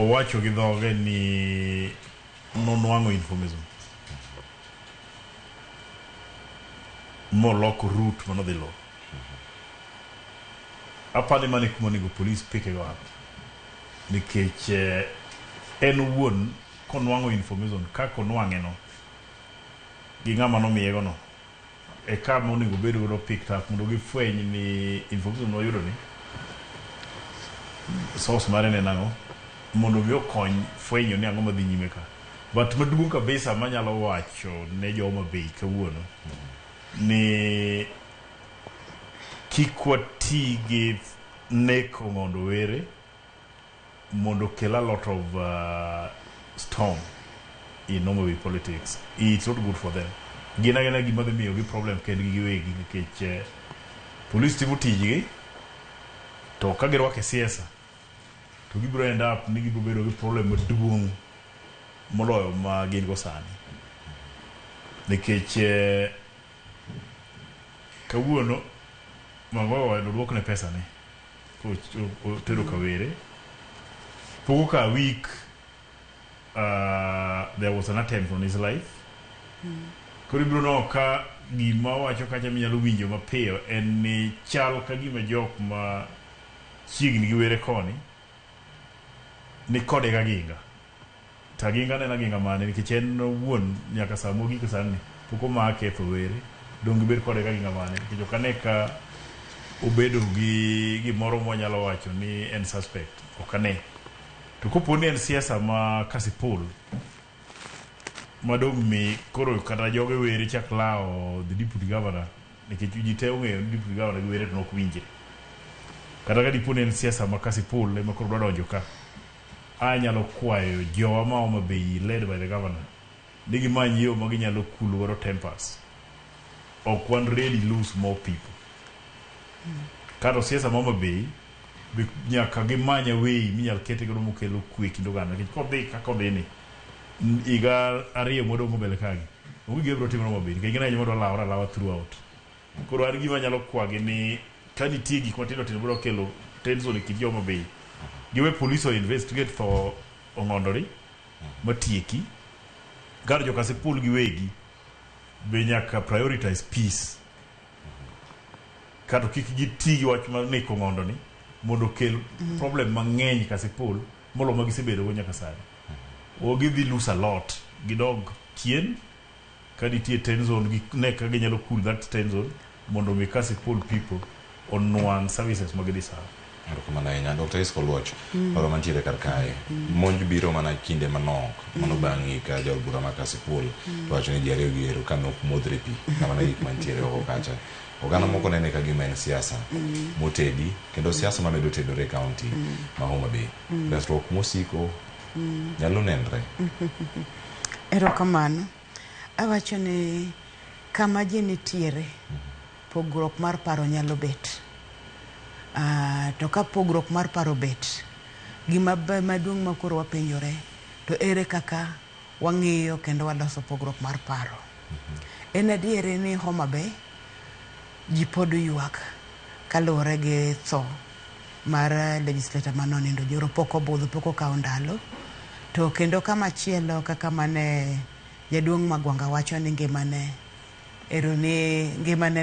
owacho gi dhoge ni nonwang'o information moloko route manodhi lo. Apani mani kuma nego polis pike go hapo. Nikech en wuon konwang'o information kako nwang'e no gi ng'ama nomiego no e kama onego bedo godo picked up mondo gifweny ni information noyudo ni source mare ne nang'o mondo mi okony fwenyo ni ang'o madhi nyime ka. But maduong' kabisa manyalo wacho ne joma bei kawuono ni kik wati gi nek Ong'ondo Were mondo kel a lot of storm in Homa Bay politics. It's not good for them. Gina gima dhi miyo gi problem kendgi giwegi nikech police timo tijgi to ka girwake siasa to gibiro end up ni gibiro bedo gi problem maduong' moloyo ma gin go sani. Nikech kawuono Mang'owa duokne pesa ne tero Kawere pogo ka week there was an attempt on his life. Koro ibiro no ka gima wacho kacha minyalo winjo mapiyo en ni chal ka gima jok ma chiegni gi Were koni ni kode ga ginga. Ta ginga ne na ginga mane nikech en wuon nyaka saa mogik sani pok omake to Were dong gibed kode ga ginga mane nikech okane ka obedo gi gimoro mwanyalo wacho ni en suspect okane. To koponi en siasa ma Kasipul madong mi koro kata joge Were chak lao the deputy governor nikech ji te ong'eyo ni deputy governor gi Were to nok winjre. Kata ka diponi en siasa ma Kasipul ema koro donjo ka anyalo kwayo jowa ma Homa Bay led by the governor nigi manyi yo ma ginyalo cool godo tempers. Ok wan really lose more people. Kata siasa ma Homa Bay nyaka gimanya wei minyal kete godo mokelo kwe kindo gana nikech kodhi kaka odhi ni iga ariyo modong' mbele kagi onge gibiro timo Homa Bay nikech gina nyimo lawa throughout. Koro an gima nyalo kwagi ni ka nitie gik matindo tindo biro kelo tension e kind Homa Bay giwe police o investigate for Ong'ondori matieki gar jo Kasipul giwegi be nyaka prioritize peace kato kik giti gi wach mar nek Ong'ondoni mondo kel problem mang'eny Kasipul molo ma gisebedo go nyaka sani. O gidhi lose a lot gidog chien ka nitie tension gi nek ka ginyalo cool that tension mondo mi Kasipul people onwang' services magidhi sawa. Mana ina Dr. Isco Luoch oro mantiere kar kae monj biro mana kinde manok mano bang'i ka jal bura ma Kasipul wacho ni ji ariyo gi ero kano modre pi mana gik mantiere oko kacha oganda moko nene ka gima en siasa motedi kendo siasa ma medo tedore county ma Homa Bay resruok mosiko nyalo nenre. Erokamano awacho ni kama ji nitiere pogruok mar paro nyalo bet. To ka pogruok mar paro bet gima maduong' ma koro wapenjore to ere kaka wang'iyo kendo waloso pogruok mar paro. En adiere ni Homa Bay ji pod ywak kaluwore gi tho mar legislator manonindo joro pok obudho pok okawo ndalo to kendo kama chielo kaka mane jaduong' Magwanga wacho ni ngimane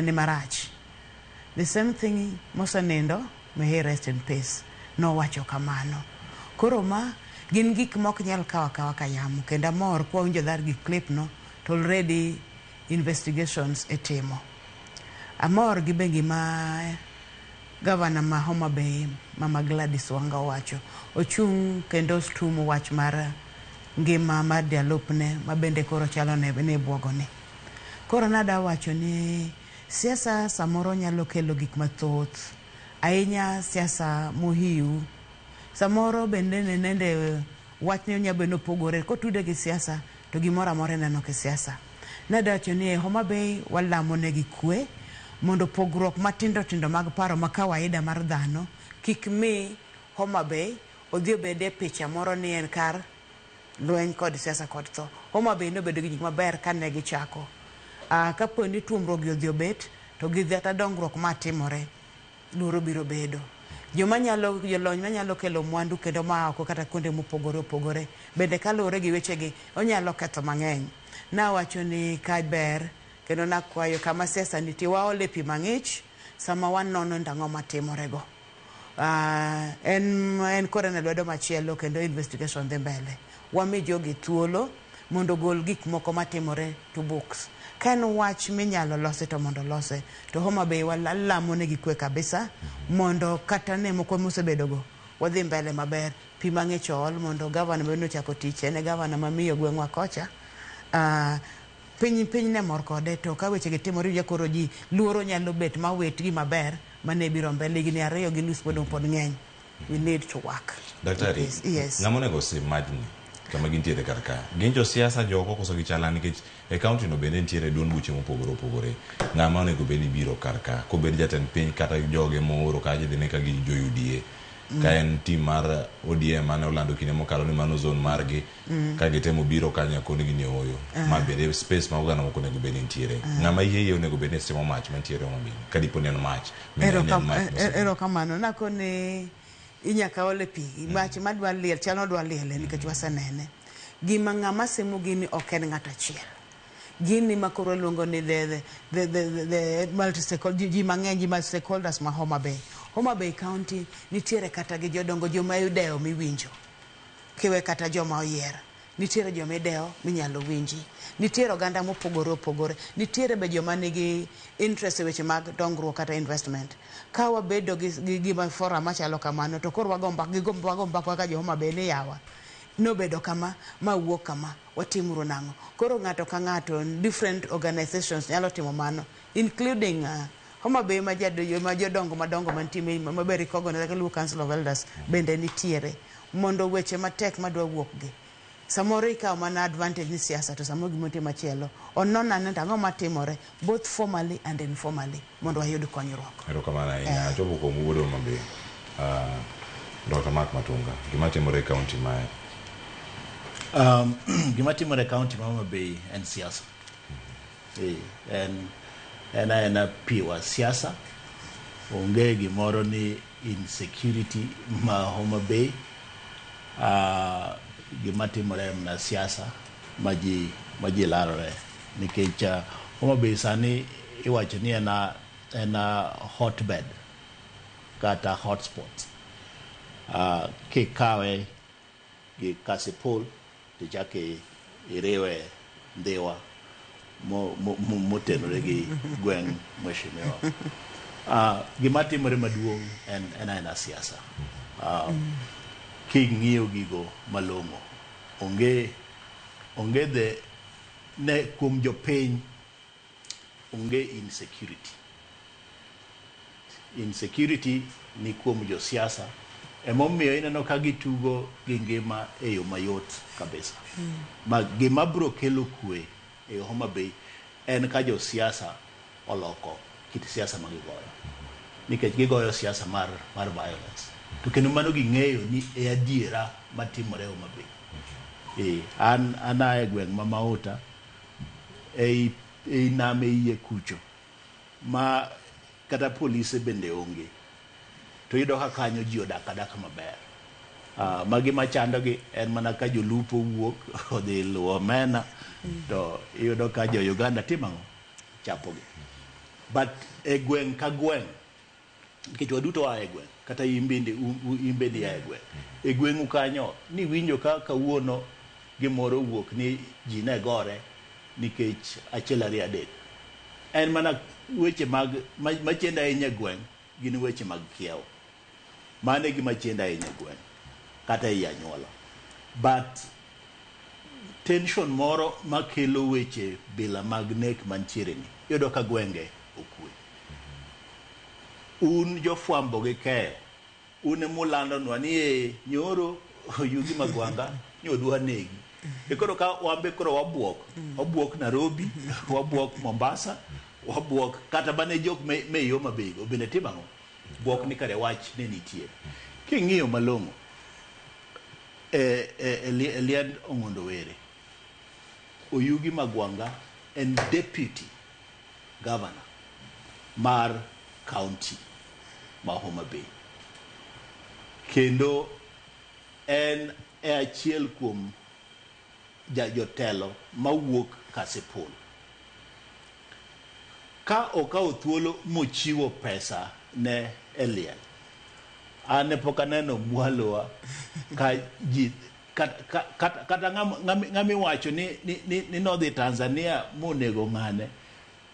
ni marach. The same thing mosenindo, may he rest in peace, no wacho kamano. Koro ma gin gik mok nyal kawa kayamo kendo amor kwa winjo dar gi clip no to already investigations etimo. Amor gi bengi ma governor ma Homa Bay Mama Gladys Wanga wacho ochung kendo stumo wach mar ngima mar jalupne ma bende koro chalo ne bwogone. Koro nada wacho ni siasa samoro nyalo kelo gik mathoth ahinya siasa mohiu samoro bende nende wach ne nyabeno pogore kotude gi siasa to gimoro amore neno ke siasa. Nada wacho ni Homa Bay walamo ne gi kwe mondo pogruok matindo tindo mag paro ma kawaida mar dhano kik mi Homa Bay odhi obede picha moro ni en kar lweny kod siasa kod tho. Homa Bay no bedo gi gik maber kane gichako. Kapo ni tuomruok gi odhi obet to gi dhata dongruok matimore luoro biro bedo jolony manyalo kelo mwandu kendo maoko kata kuonde mopogore opogore bende kalure gi wechegi onyalo ketho mang'eny. Nawacho ni ka ber kendo nakwayo kama siasa nitie waole pi mang'ich sama wanono ndang'o matimorego. En kore na lwedo machielo kendo investigation dhi mbele. Wami jogi thuolo mondo gol gik moko matimore to books. Ka en wach minyalo lose to mondo lose to Homa Bay walamo ne gikwe kabisa mondo kata ne moko mosebedogo wadhi mbele maber. Pi mang'ich ol mondo gavana beno chako tich ene gavana mamiyo gweng'wa kocha. Piny ne mor kode to ka weche gi timore ya koro ji luoro nyalo bet ma wetgi maber mane biro mbele gini ariyo gi nus pod ng'eny. We need to work. Daktari, yes. Ng'amonego si majni kama gintiere karka. Gin jo siasa joko koso gichala nikech e kaunti no bende nitiere duond buche mopogore opogore. Ng'ama onego bedi biro karka ko bed jatend piny kata joge mooro ka jidhine ka gi jo UDA. Ka en tim mar ODM mane olando kinde mokalo ni mano zone margi ka gitemo biro kanya koni gini oyo ma bede space ma ogana moko nego bedi nitiere. Ng'ama yeye onego bedi simo match mantiere Homa Bay ka dipo ni en match. Ero kamano nakone inyaka ole pi match madwa liel chano dwa liel nikech wasenene gima ng'ama simo gini ok en ng'ata achiel. Gini makoro luongo ni the multi-stakeholder ji mang'eny ji multi-stakeholders ma Homa Bay County nitiere kata gi jodongo joma ideo miwinjo kiwe kata joma oyier nitiere joma ideo minyalo winji nitiere oganda mopogore opogore nitiere be joma nigi interest e weche mag dongruok kata investment ka wabedo gi gima forum machalo kamano to koro wagomba kaka jo Homa Bay ni yawa nobedo kama mawuok kama watimuru nang'o koro ng'ato ka ng'ato different organizations nyalo timo mano including Homa Bay ma jodongo madongo mantime maber ikogono like Luo Council of Elders bende nitiere mondo weche matek madwa wuok gi samoro ikaw mana advantage ni siasa to samoro gimote machielo onona nenda ang'o matimore both formally and informally mondo ayud konyruok. Ero kamana ina chopo ko muodo Homa Bay. Dr. Mark Matunga gima timore county ma gima timore county ma Homa Bay en siasa. En piwa siasa onge gimoro ni insecurity ma Homa Bay gima timore na siasa maji larore nikech Homa Bay sani iwacho ni en hotbed kata hotspot kikawe gi Kasipul tichake iriwe Ndhiwa motenore gi gweng' mheshimiwa gima timore maduong' en siasa king'iyo gigo malong'o onge ne kuom jopiny onge insecurity ni kuom jo siasa emomiyo ineno ka gitugo gi ngima e yo mayot kabisa ma gima bro kelo kwe e Homa Bay en ka jo siasa oloko kit siasa ma gigoyo nikech gigoyo siasa mar violence to kendo mano ging'eyo ni e adiera matimore Homa Bay an ae gweng' ma Mauta ei nam iye kucho ma kata polise bende onge to yudo ka kanyo ji odak adaka maber magi machandogi en mana ka jolupo wuok odhi luwo omena to iyudo ka jo Uganda timang'o chapogi but e gweng' ka gweng' nikech waduto ae gweng' kata imbende ae gweng' e gweng'u kanyo ni winjo ka kawuono gimoro wuok ni ji ne gore nikech achiel ariyo adek en mana weche mag machenda ahinya gweng' gin weche mag kiewo mane gima chenda ahinya gweng' kata i anyuola but tension moro makelo weche bila mag nek mantiere ni yudo ka gwenge okwe un jofwambo gi keyo un mulandonwa ni nyoro yugi magwanga nyodwa negi koro ka wambe koro wabuok Nairobi wabuok Mombasa wabuok kata bane jok me yo mabego bende timang'o buok ni kare wach ne nitie king'iyo malong'o liend Ong'ondo Were Oyugi Magwanga en deputy governor mar county ma Homa Bay kendo en achiel kuom jotelo mawuok Kasipul. Ka okawo thuolo mochiwo pesa ne Eliel, ane pok aneno mwalowa ka ji kata ng'ami wacho ni nodhi Tanzania monego ng'ane,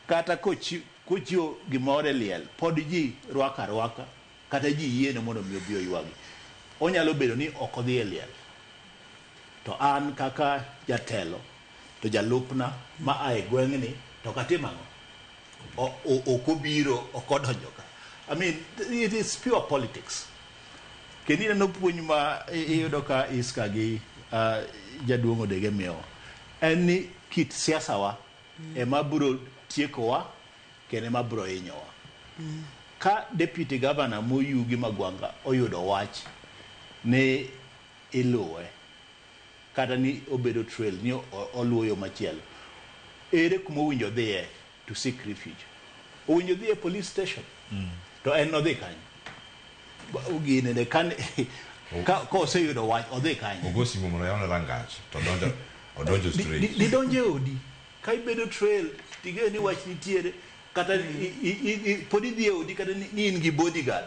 kata kochiwo gimoro Eliel pod ji rwaka kata ji yiene mondo mi obi oywagi. Onyalo bedo ni ok odhi Eliel, to an kaka jatelo to jalupna ma ae gweng'ni to katim ang'o, okobiro okodonjo ka. I mean, it is pure politics. Kendo ineno puonj ma iyudo ka Iska gi jaduong' Odege miyowa en ni kit siasa wa ema biro tiekowa kendo ema biro hinyowa. Ka deputy governor Moyugi Magwanga oyudo wach ni iluwe kata ni obedo trail ni oluwo yo machielo, ere kuma owinjo dhiye to seek refuge? Owinjo dhiye police station, to en nodhi kanyo uginene kan ka oseyudo wach odhi kanyo ogosi mono yaona rangach to odonjo straight di donje odi ka ibedo trail tige ni wach nitiere kata podi dhi odi kata ni in gi bodyguard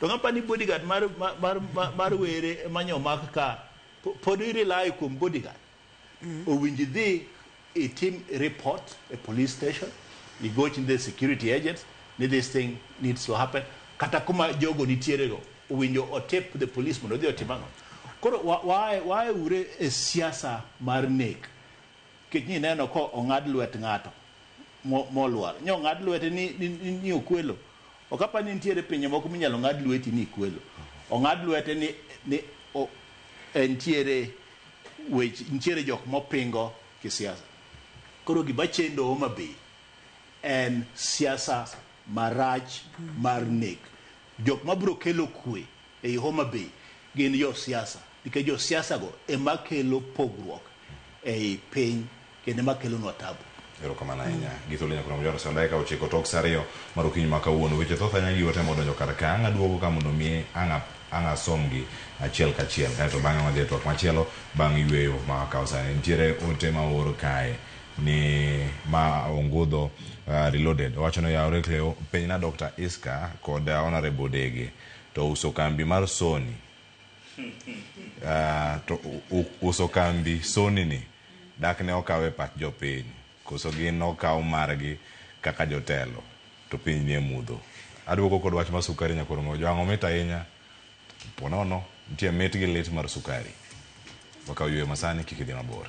to ng'apa ni bodyguard mar were manyo mak ka podi rely kuom bodyguard. Owinji dhi a team report a police station, you go to the security agents, this thing needs to happen. Kata kuma jogo nitiere go owinjo otep the police mondo dhi otimang'o. Koro why ure e siasa mar nek kech ni neno ko ong'ad lwet ng'ato molwar nyo ong'ad lwete ni okwelo okapa ni nitiere pinye moko minyalo ng'ad lweti ni kwelo ong'ad lwete ni nitiere jok mopingo kisiasa. Koro gibachendo Homa Bay en siasa marach mar nek. Jok mabro kelo kwe e Homa Bay gin jo siasa, nikech jo siasa go ema kelo pogruok e piny kendo ema kelo nwa tabu. Erokamano ahinya. Githo lenya kuna mjoro sanda eka ochiko tok sariyo mar okinyi ma kawuono. Weche thoth anya giwa temo donjo kar ka anga duogo ka mondo mi anga somgi achiel kachiel kaeto bang'e wadhi e twak machielo bang' yweyo ma kawo sani. Nitiere ote ma oor kae ni ma ongudho reloaded wacho no yaore kleo penyna Dr. Iska kod Honorable Odege to uso kambi mar Sony to uso kambi Sony ni dak ne okawe pat jopiny koso gin okaw margi kaka jotelo to piny nie mudho. Aduoko kod wach mar sukari nyakoro mo jwang'o mit ahinya ponono nitie mit gi lit mar sukari wakaw ywe masani kik idhi mabor.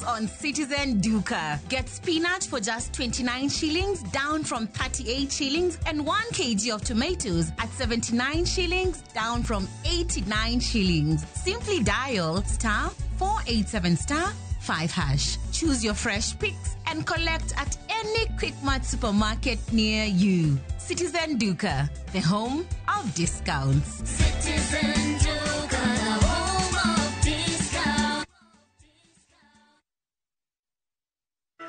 On Citizen Duka. Get spinach for just 29 shillings, down from 38 shillings, and 1 kg of tomatoes at 79 shillings, down from 89 shillings. Simply dial *487*5#. Choose your fresh picks and collect at any Quickmart supermarket near you. Citizen Duka, the home of discounts. Citizen Duka, the home of discounts.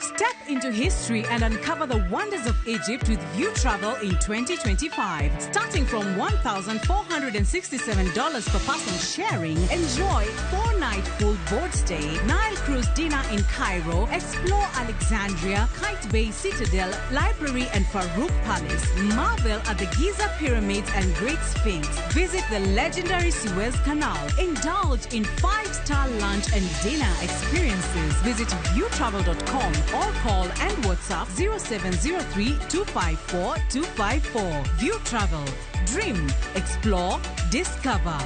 Step into history and uncover the wonders of Egypt with View Travel in 2025. Starting from $1,467 per person sharing, enjoy 4-night full board stay, Nile cruise dinner in Cairo, explore Alexandria, Kite Bay Citadel, Library and Farouk Palace, marvel at the Giza Pyramids and Great Sphinx, visit the legendary Suez Canal, indulge in 5-star lunch and dinner experiences. Visit viewtravel.com or call and WhatsApp 0703-254-254. View Travel. Dream, explore, discover.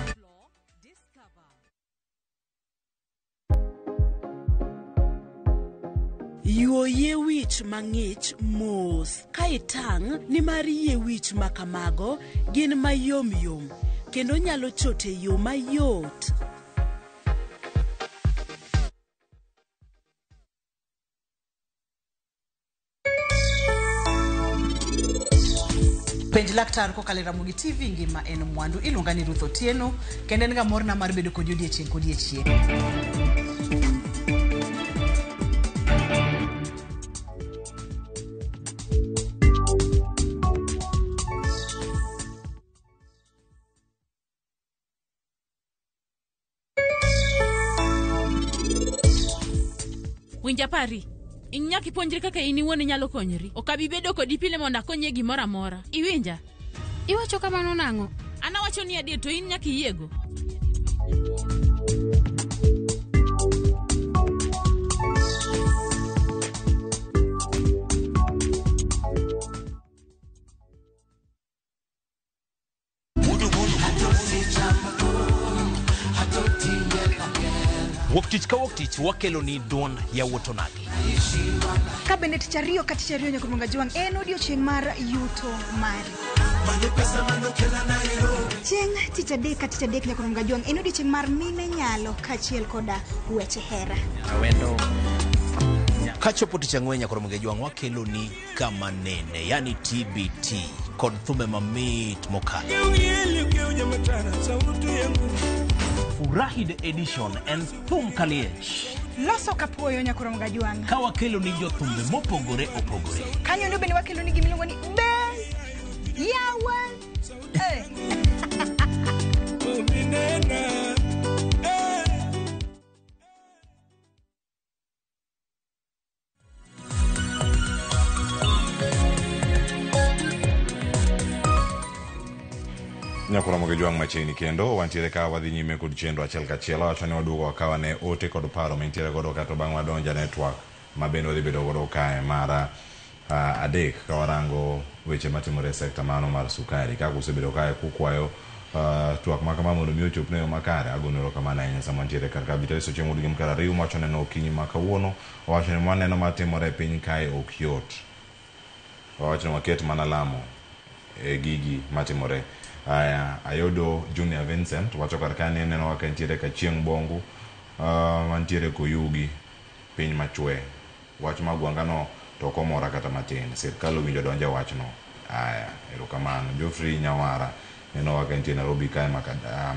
Yuoye wich mang'ich mos ka itang' ni mar yie wich makamago gin mayom yom kendo nyalo chote yo mayot. Penj laktar kokalo Ramogi TV ngima en mwandu. Iluonga ni Ruth Otieno kendo en ga morna mar bedo kod odiechieng' kod odiechieng'. Winja pari, inyaki puonjri kaka ini wuon nyalo konyri. Okabi bedo kodi pile mondo akonye gimoro amora. Iwinja? Iwacho kamano nang'o? Ana wacho ni adier to in nyaki yiego. Woktich ka woktich wakelo ni duond ya Wotonagi. Kabinet chario kati chario nyakurunga juang en odiochieng' mar yuto mari. Chieng' tich adek kati adek nyakurunga juang en odiochieng' mar mine nyalo kachiel koda weche hera. Awendo kachopo tich ang'wen nyakurunga juang wakelo ni kama nene, yani TBT kod thume mamit mokalo. Furahi the edition and thum kaliech. Loso kapuoyo nyakurunga juang. Ka wakelo ni jothumbe mopogore opogore. Kanyo ndo bende wakelo ni gimiluongo ni Ben Yawan. Nyakuramo Juang machini kendo wantiere ka wadhi nyime kod chenro achiel kachiel. Wacho ni waduogo wakawa ne ote kod paro mantiere godo kato bang' wadonja network mabende wadhi bedo godo kae mara adek ka warango weche matimore sekta mano mar sukari. Kaka usebedo kae kukwayo twak makama mondo mi ochop ne yo makare, agonero kamano ahinya sama ntiere kar ka bitare soche mudi gi mkara riu wacho neno okinyi makawuono. Wacho ni mwaneno matimore piny kae ok yot. Wacho ni waket mana lamo gigi matimore. Ayodo Junior Vincent wacho kar ka neno waka ntiere ka chieng' bongu mantiere koyugi piny machwe. Wach magwanga no to komora kata matin. Sirkal owinjo donje wach no. Erokamano. Geoffrey Nyawara neno waka ntiere Nairobi kae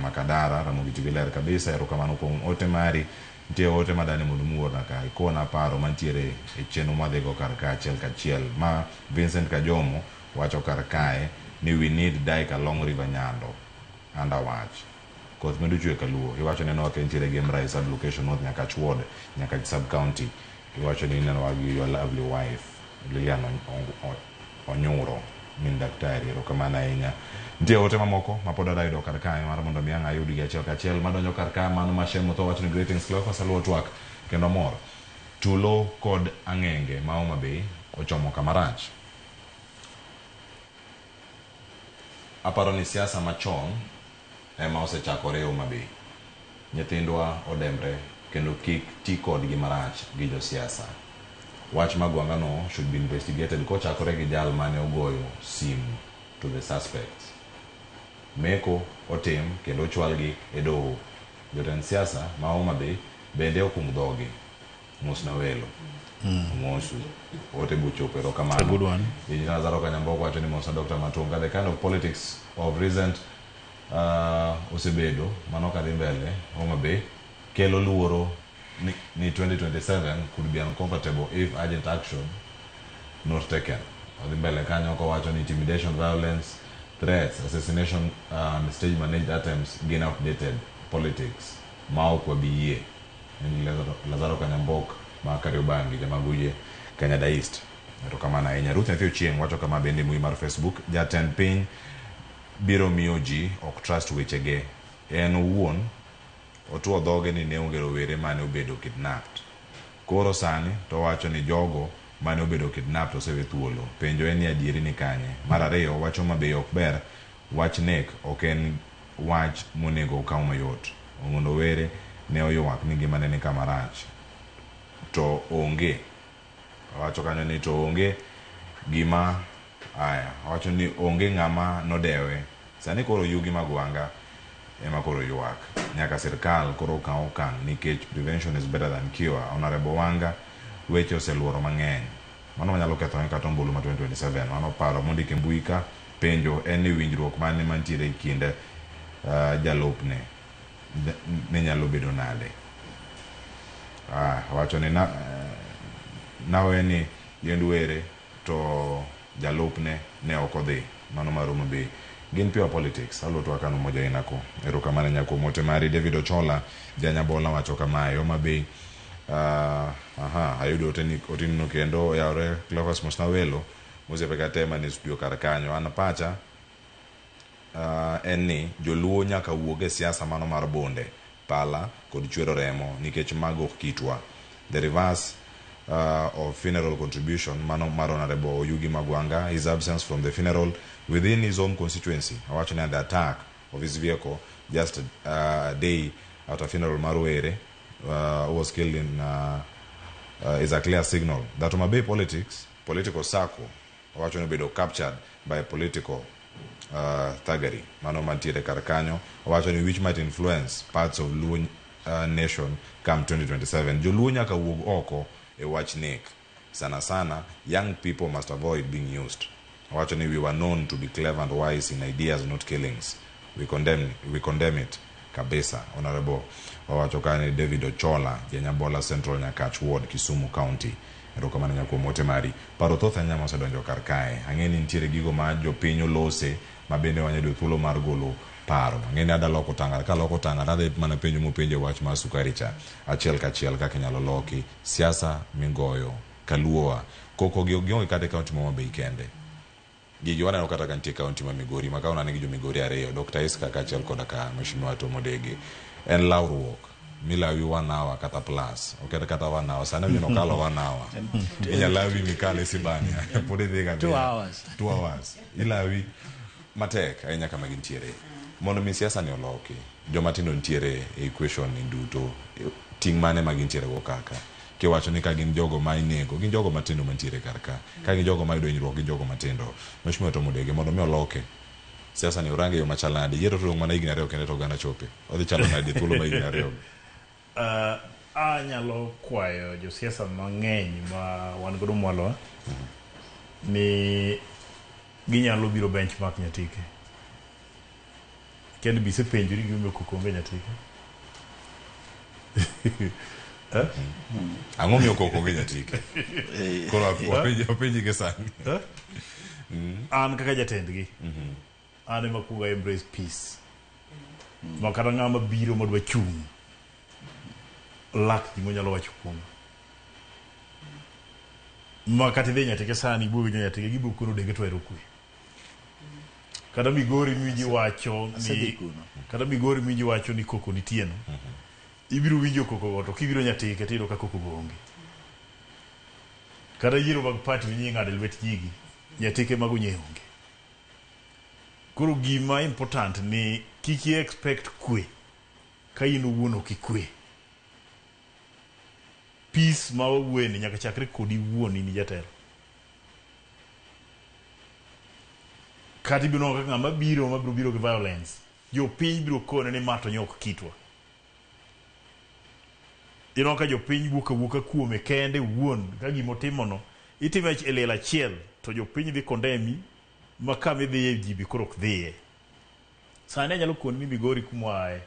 Makadara Ramogi TV ler kabisa. Erokamano kuom ote mari. Ntiere ote madani mondo muorna ka ikona paro mantiere e chenro madhigo kar ka achiel kachiel. Ma Vincent Kajomo wacho kar kae ni we need Dike along River Nyando under watch. Koth medo chwe kaluo. Iwacho neno waka ntiere Game Rise sub-location north nyaka Chwod nyaka sub-county. Iwacho ni neno wagi your lovely wife Lilian Onyuro min daktari. Erokamano ahinya. Ntiere ote mamoko mapoda daido kar kae mar mondo mi ang' ayudi gi achiel kachiel madonjo kar kae mano Mashemo to wacho ni greetings Cleophas aluo twak kendo mor. Tulo kod Ang'enge ma Homa Bay ochomo kamarach. Aparo ni siasa machon ema osechakore Homa Bay. Nyithindwa odembre kendo kik ti kodgi marach gi josiasa. Wach magwanga no should be investigated kochakore gi jal mane ogoyo simu to the suspects. Meko otim kendo ochwalgi e doho. Jotend siasa ma Homa Bay bende okung dhogi. Mosna welo. Mosu. Ote buchopo. Erokamano. A good one. Injinia Lazaro Kanyamboko wacho ni Mosna Dr. Matunga. The kind of politics of recent osebedo mano kadhi mbele Homa Bay kelo luoro ni 2027 could be uncomfortable if urgent action not taken. Odhi mbele kanyo kowacho ni intimidation, violence, threats, assassination and stage managed attempts gin outdated politics. Mao kwa biye. Lazaro Kanyamboko ma Kariobangi jamaguye Canada East. Erokamano ahinya. Ruth Nyathi Ochieng' wacho kama bende mbui mar Facebook. Jatend piny biro miyo ji ok trust wechege. En owuon otuo dhoge ni ne onge rowere mane obedo kidnapped. Koro sani to wacho ni jogo mane obedo kidnapped osewe thuolo. Penjo en ni adieri ni kanye. Mar ariyo wacho mabe ok ber wach nek ok en wach monego okaw mayot. Ong'ondo were ne oywak ni ngimane ni kama rach. To onge. Wacho kanyo ni to onge gima wacho ni onge ng'ama nodewe. Sani koro yugi magwanga ema koro ywak. Nyaka sirkal koro kaw okang' nikech prevention is better than cure. Honorable Wanga weche oseluoro mang'eny. Mano manyalo kethone kata ombulu ma 2027. Mano paro mondike mbui ka penjo en ni winjruok mane mantiere kinde jalupne ne nyalo bedo nade. Wacho ni nawe ni Yend Were to jalupne ne okodhi mano mar Homa Bay. Gin pure politics. Aluto akano moja inako. Erokamano nyako mote mari David Ochola Janyabola wacho kamae Homa Bay. Ayudo otinno kendo yaore Cleophas Mosnawelo mosepeka tema ni studio kar kanyo. An pacha en ni joluo nyaka wuog e siasa mano mar bonde, pala kod chwero remo nikech mago ok kitwa. The reverse of funeral contribution mano mar Honorable Oyugi Magwanga, his absence from the funeral within his home constituency. Watching the attack of his vehicle just a day after funeral Were who was killed in is a clear signal that Homa Bay political circle watching be captured by political thuggery. Mano mantiere karkanyo watching which might influence parts of Luo nation come 2027. Joluo nyaka wuog oko e watch nek. Sana young people must avoid being used. Watching we were known to be clever and wise in ideas, not killings. We condemn it. Kabisa. Honorable Wawachokani David Ochola, Janyabola Central Nyakach Ward, Kisumu County. Erokamano nyako mote mari. Paro thotha nyama osedonjo kar kae. Ang'eni nitiere gigo ma jopiny olose mabende wanyayo thuolo mar golo paro. Ang'eni ada loko tanga, ka loko tanga adhi mana penjo mopenjo wach mar sukari cha. Achiel kachiel kaka nyalo loki. Siasa mingoyo kaluowa. Koko gionge kate kaunti Homa Bay kende. Gigi waneno kata kantie kaunti ma Migori, makaona nigi jo Migori ariyo, Dr. Iska kachiel koda ka Mheshimiwa Tom Odege. En lawruok. Milawi 1 hour kata plus. Oketa kata 1 hour. Sana mino kalo 1 hour. Inyalawi mikale sibania. Pode dhiga 2 hours. 2 hours. Ilawi matek ainya kama gintiere. Mondo mi siasa ni oloki. Joma tindo ntiere equation ni duto. Ting mane magintiere go kaka. Kiwacho ni ka gin jogo ma inego, gin jogo matindo mantiere karka. Ka gin jogo ma yudo hinyruok, gin jogo matindo. Mheshimiwa Tom Odege mondo mi oloke. Siasa ni orange yo machalade. Yiero to mana higni 2 kende to gana chope. Odhi chalo nade thuolo ma higni 2. Anyalo kwayo jo siasa mang'eny ma wan godo mwalo ni ginyalo biro benchmark Nyatike. Kendo bise penjuri gime kukonge Nyatike. Ang'o miyo kukonge Nyatike? Koro wapenji ke sani. An kaka jatendgi. An ema kuga embrace peace. Makata ng'ama biro madwa chung' lak gimo nyalo wacho kuom. Makati dhi Nyatike sani bugo Nyatike gibo kono Odege to erokwe. Kada Migori miji wacho ni kada Migori miji wacho ni koko nitieno. Ibiru winjo koko goto kibiro Nyatike tiro ka koko gonge. Kada yiro mag party ni ng'ado lwet jigi Nyatike mago nyeonge. Koro gima important ni kiki expect kwe ka in owuon ok ikwe. Peace ma wawueni nyaka chakre kodi wuon ni jatelo. Kati bino kaka ng'ama biro gi violence. Jo piny biro kone ni mato nyok kitwa. Ino ka jo piny wuoka kuome kende wuon ka gimo timono itime e lela achiel to jo piny dhi kondemi makame dhiye jibi koro ok dhiye. Sani anyalo koni ni Migori kumwae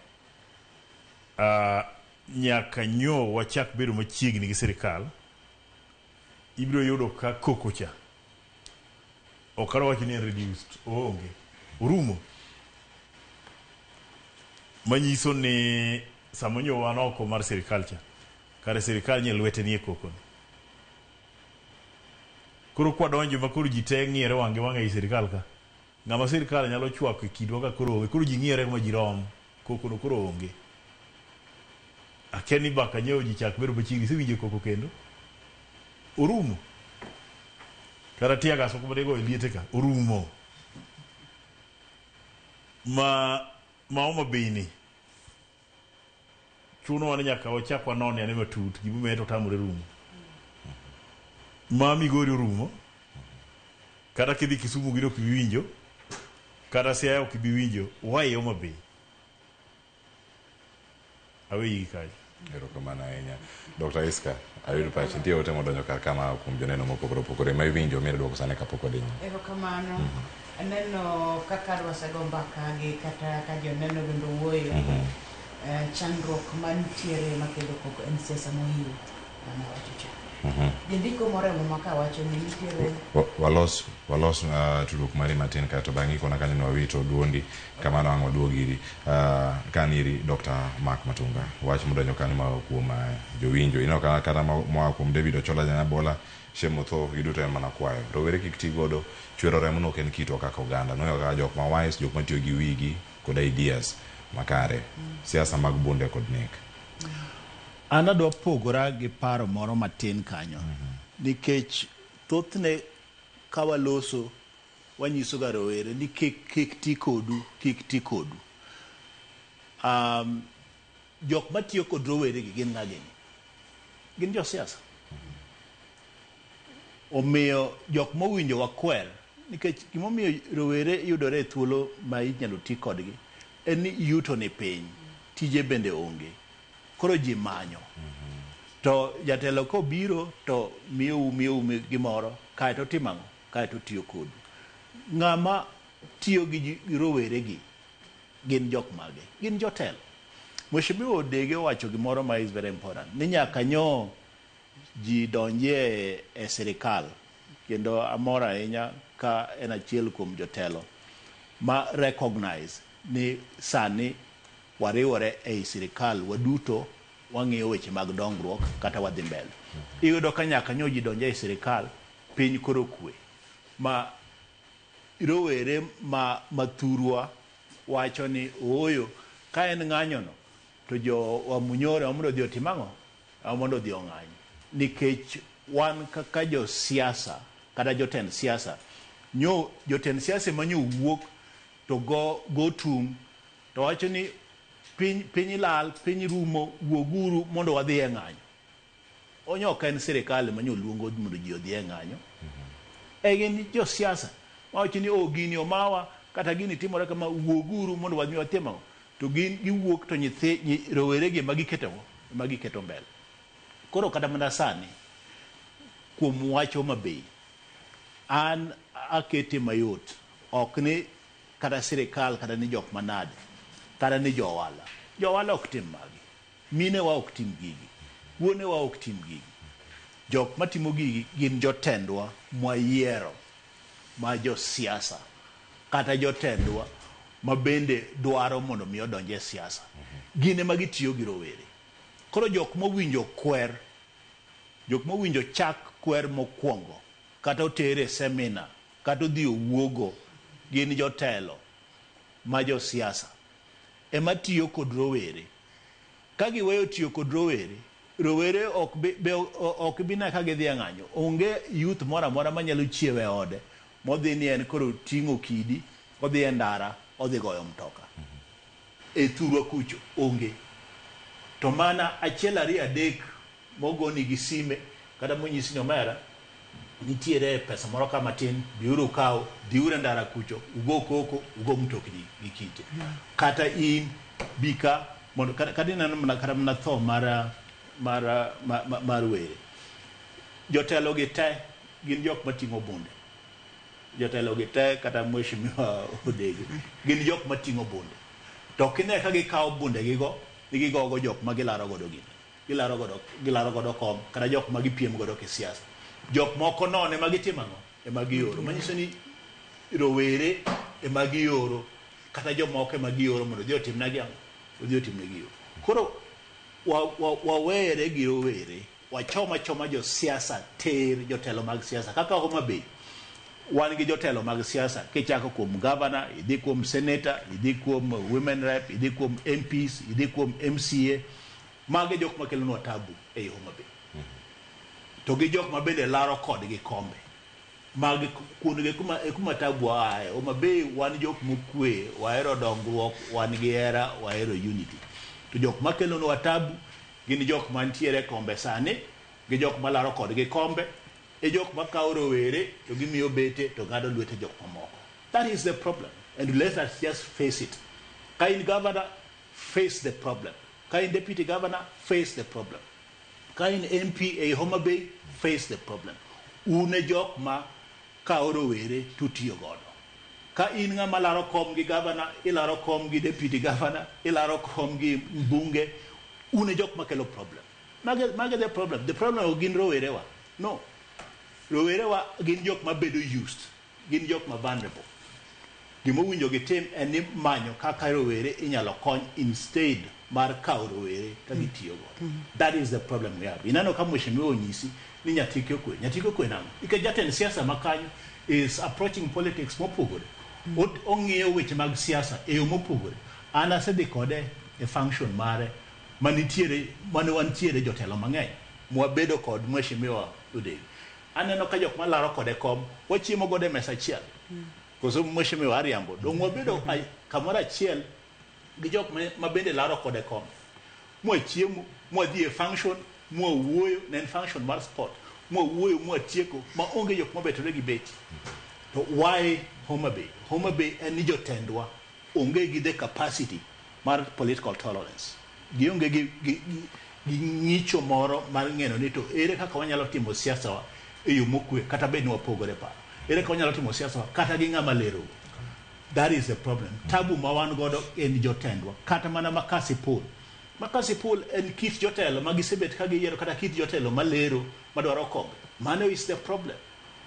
nyaka nyo wachak bedo machiegni gi sirikal ibiro yudo ka koko cha okaro wacho ni reduced onge urumo manyiso ni samonyo wan oko mar sirikal cha kare sirikal nye lwete ni e koko ni. Koro kwa donjo makoro ji te ng'iere wang'e i sirikal ka ng'ama sirikal nyalo chwako kidwa ka koro onge koro ji ng'iere kuma ji rom koko no koro onge. Akeni baka nyeo ji chak bedo machiegni siwinjo koko kendo urumo kara tiaga soko badego liete ka urumo ma Homa Bay ni chuno wan nyaka wachakwa non ane matut gibume to tamore rumo ma Migori urumo kata kidhi Kisumu giro kiwinjo kata Siaya ok biwinjo why Homa Bay awe yi kai Erokamano ahinya. Dr. Iska, ayudo pachi nitie ote modonjo kar kama kuom joneno mopogore opogore ma iwinjo mi duoko sane kapok wadinyo. Erokamano. Aneno kaka rwasego mbaka gi kata ka joneno bende wuoyo. Chandruok mantiere makelo koko en siasa mohiu. Mana wacho cha. Jindiko moremo maka wacho ni nitiere walos tudruok mari matin kato bang'i kona kanyo no wawito duondi kamano ang' waduogiri kaniri Dr. Mark Matunga wach modonjo kanyo ma kuom jowinjo ino kata moa kuom David Ochola Nyabola Shemotho giduto en mana kwayo rowere kik ti godo chwero remo no ken kito kaka oganda no kaka jok ma wise jok matiyo gi wigi kod ideas makare siasa mag bunde kod nek. An adwa pogora gi paro moro matin kanyo nikech thothne ka waloso wanyiso ga rowere ni kik ti kodu jok matiyo kod rowere gi gin ng'a gin josiasa omiyo jok mowinjo wakwer nikech gimomiyo rowere yudore e thuolo ma inyalo ti kodgi en ni yuto ni piny tije bende onge koro ji manyo to jatelo ko biro to miyo gimoro kae to timang'o kae to tiyo kodu ng'ama tiyo gi rowere gi gin jok mage gin jotelo. Mheshimiwa Odege wacho gimoro ma is very important ni nyaka nyo ji donje e sirikal kendo amora ahinya ka en achiel kuom jotelo ma recognize ni sani wariwore e sirikal waduto wang'iyo weche mag dongruok kata wadhi mbele. Iyudo ka nyaka nyo ji donje e sirikal piny koro kwe ma rowere ma thurwa wacho ni oyo ka en ng'anyono to jo wamunyore wamondo dhi otimang'o wamondo dhi ong'any nikech wan kaka jo siasa kata jotend siasa nyo jotend siasa manyo wuok to go tung to wacho ni piny lal piny rumo wuoguru mondo wadhi e ng'anyo onyo ka en sirikal manyo luongo mondo ji odhi e ng'anyo gin jo siasa wacho ni gini omawa kata gini timore kama wuoguru mondo wadhi watimang'o to gin giwuok to rowere gi magiketo mbele. Koro kata mana sani kuom wacho mabei an akete mayot ok ni kata sirikal kata ni jok manade kata ni jowala ok tim magi mine wa ok tim gigi wuone wa ok tim gigi jok matimo gigi gin jotendwa mwayiero ma jo siasa kata jotendwa ma bende dwaro mondo mi odonje siasa gine ma gitiyo gi rowere. Koro jok mowinjo kwer jok mowinjo chak kwer mokwongo kata otere semina kata odhi owuogo gin jotelo ma jo siasa ema tiyo kod rowere ka giweyo tiyo kod rowere ok bina ka gidhi e ng'anyo onge youth mora mora manyalo chiewe ode modhi ni en koro ting'o kidi odhi e ndara odhi goyo mtoka e thurwa kucho onge to mana achiel ariyo adek mogoni gi sime kata monyisi ni omera nitiere pesa moro kama tin biuru kaw diure ndara kucho ugo koko ugo mtokni gi kite kata in bika mondo kata neno mana tho mar were jotelo gi te gin jok mating'o bunde jotelo gi te kata Mheshimiwa Odege gin jok mating'o bunde to kine ka gikawo bunde gigogo jok ma gilaro godo gilaro godo kom kata jok ma gipiem godo ki siasa jok moko none ma gitimang'o ema gioro manyiso ni rowere ema gioro kata jomoko ema gioro mondo odhi otimnegi yo koro wawere gi rowere wachoma jo siasa ter jotelo mag siasa kaka Homa Bay wan gi jotelo mag siasa kichako kuom governor idhi kuom senator idhi kuom women rep idhi kuom MPs idhi kuom MCA mage jok makelonwa tabu e Homa Bay to gi jok ma bende laro kodgi kombe mage kuonde kuma tabu ae Homa Bay wan jok mokwe wahero dongruok wan gi hera wahero unity to jok makelonwa tabu gin jok mantiere kombe sani gi jok malaro kodgi kombe e jok makawo rowere to gimiyo bete to ng'ado lwete jok mamoko. That is the problem and let us just face it. Ka in governor, face the problem. Ka in deputy governor, face the problem. Ka in MP a Homa Bay, face the problem. Une jok ma ka orowere tutiyo godo. Ka in nga malaro kom gi governor, ilaro kom gi deputy governor, ilaro kom gi mbunge, une jok ma kelo problem. Mage the problem. The problem of gin rowere wa. No. Rowere wa gin jok ma bedo used. Gin jok ma vulnerable. Gimo winjo gi tim en ni manyo kaka rowere inyalo kony instead mar kao rowere ka gitiyo godo. That is the problem we have. Inano ka mheshimiwa onyisi ni nyatike kwe. Nyatike kwe nango. Ike jatend siasa makanyo is approaching politics mopogore. Ong'iyo weche mag siasa e yo mopogore. An asedhi kode e function mare mane wantiere jotelo mang'eny. Mwabedo kod mheshimiwa Udegi. Aneno ka jok malaro kode kom, wachiemo gode mesa achiel. Koso mheshimiwa Ariambo. Dong wabedo kamoro achiel gi jok ma bende laro kode kom. Mwachiemo, mwadhi e function, mwawuoyo, na en function mar sport. Mwawuoyo, mwatieko, ma onge jok mabetore gi beti. To why Homa Bay? Homa Bay en ni jotendwa onge gi the capacity mar political tolerance. Gionge gi ng'icho moro mar ng'eno ni to ere kaka wanyalo timo siasa wa e yo mokwe kata bed ni wapogore paro. Ere kaka wanyalo timo siasa wa kata gi ng'ama lero. That is the problem. Tabu ma wan godo en jotendwa kata mana Makasi Pool. Makasi Pool en kit jotelo magisebet ka giyiero kata kit jotelo malero madwaro kombe. Mano is the problem.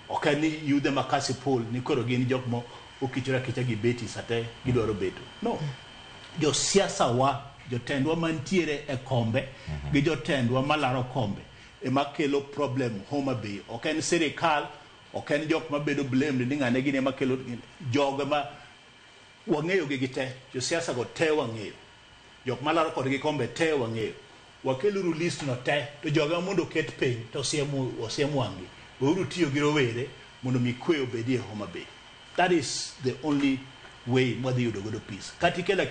Okay, ni yudhe Makasi Pool ni koro gin jok mo ukichora kicha gi beti sate gidwaro beto. No. Jo siasa wa jotendwa mantiere e kombe gi jotendwa malaro kombe ema kelo problem Homa Bay. Okay, ni serikal, okay, ni jok mabedo blamed ni ng'ane gine ema kelo joge ma wang'eyo gi gite. Jo siasa go te wang'eyo. Jok malaro kod gi kombe te wang'eyo. Wakelo list no te to joge mondo ket piny to osiemu wangi. Uru tiyo gi rowere mondo mi kwe obedi e Homa Bay. That is the only way mwadhi yudo godo peace. Kati kela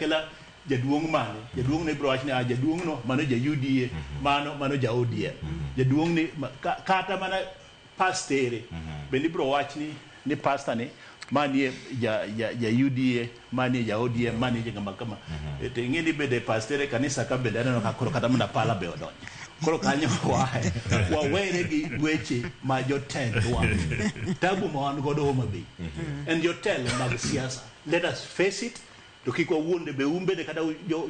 jaduong' mane, jaduong' ne bro wachne jaduong' no mano ja UDA, mano ja ODM. Jaduong' ni kata mana pastere, bendi bro wachni ni pastor ni mani ja UDA, mani ja ODM, mani ja kama. Ete ngeni bede pastere kanisa ka bede no kakoro kata mna pala be odonyo. Koro kanyo wawere gi weche ma jotendwa. Tabu ma wan godo Homa Bay. And jotelo mag siasa. Let us face it. To kiko wuonde be umbe de kada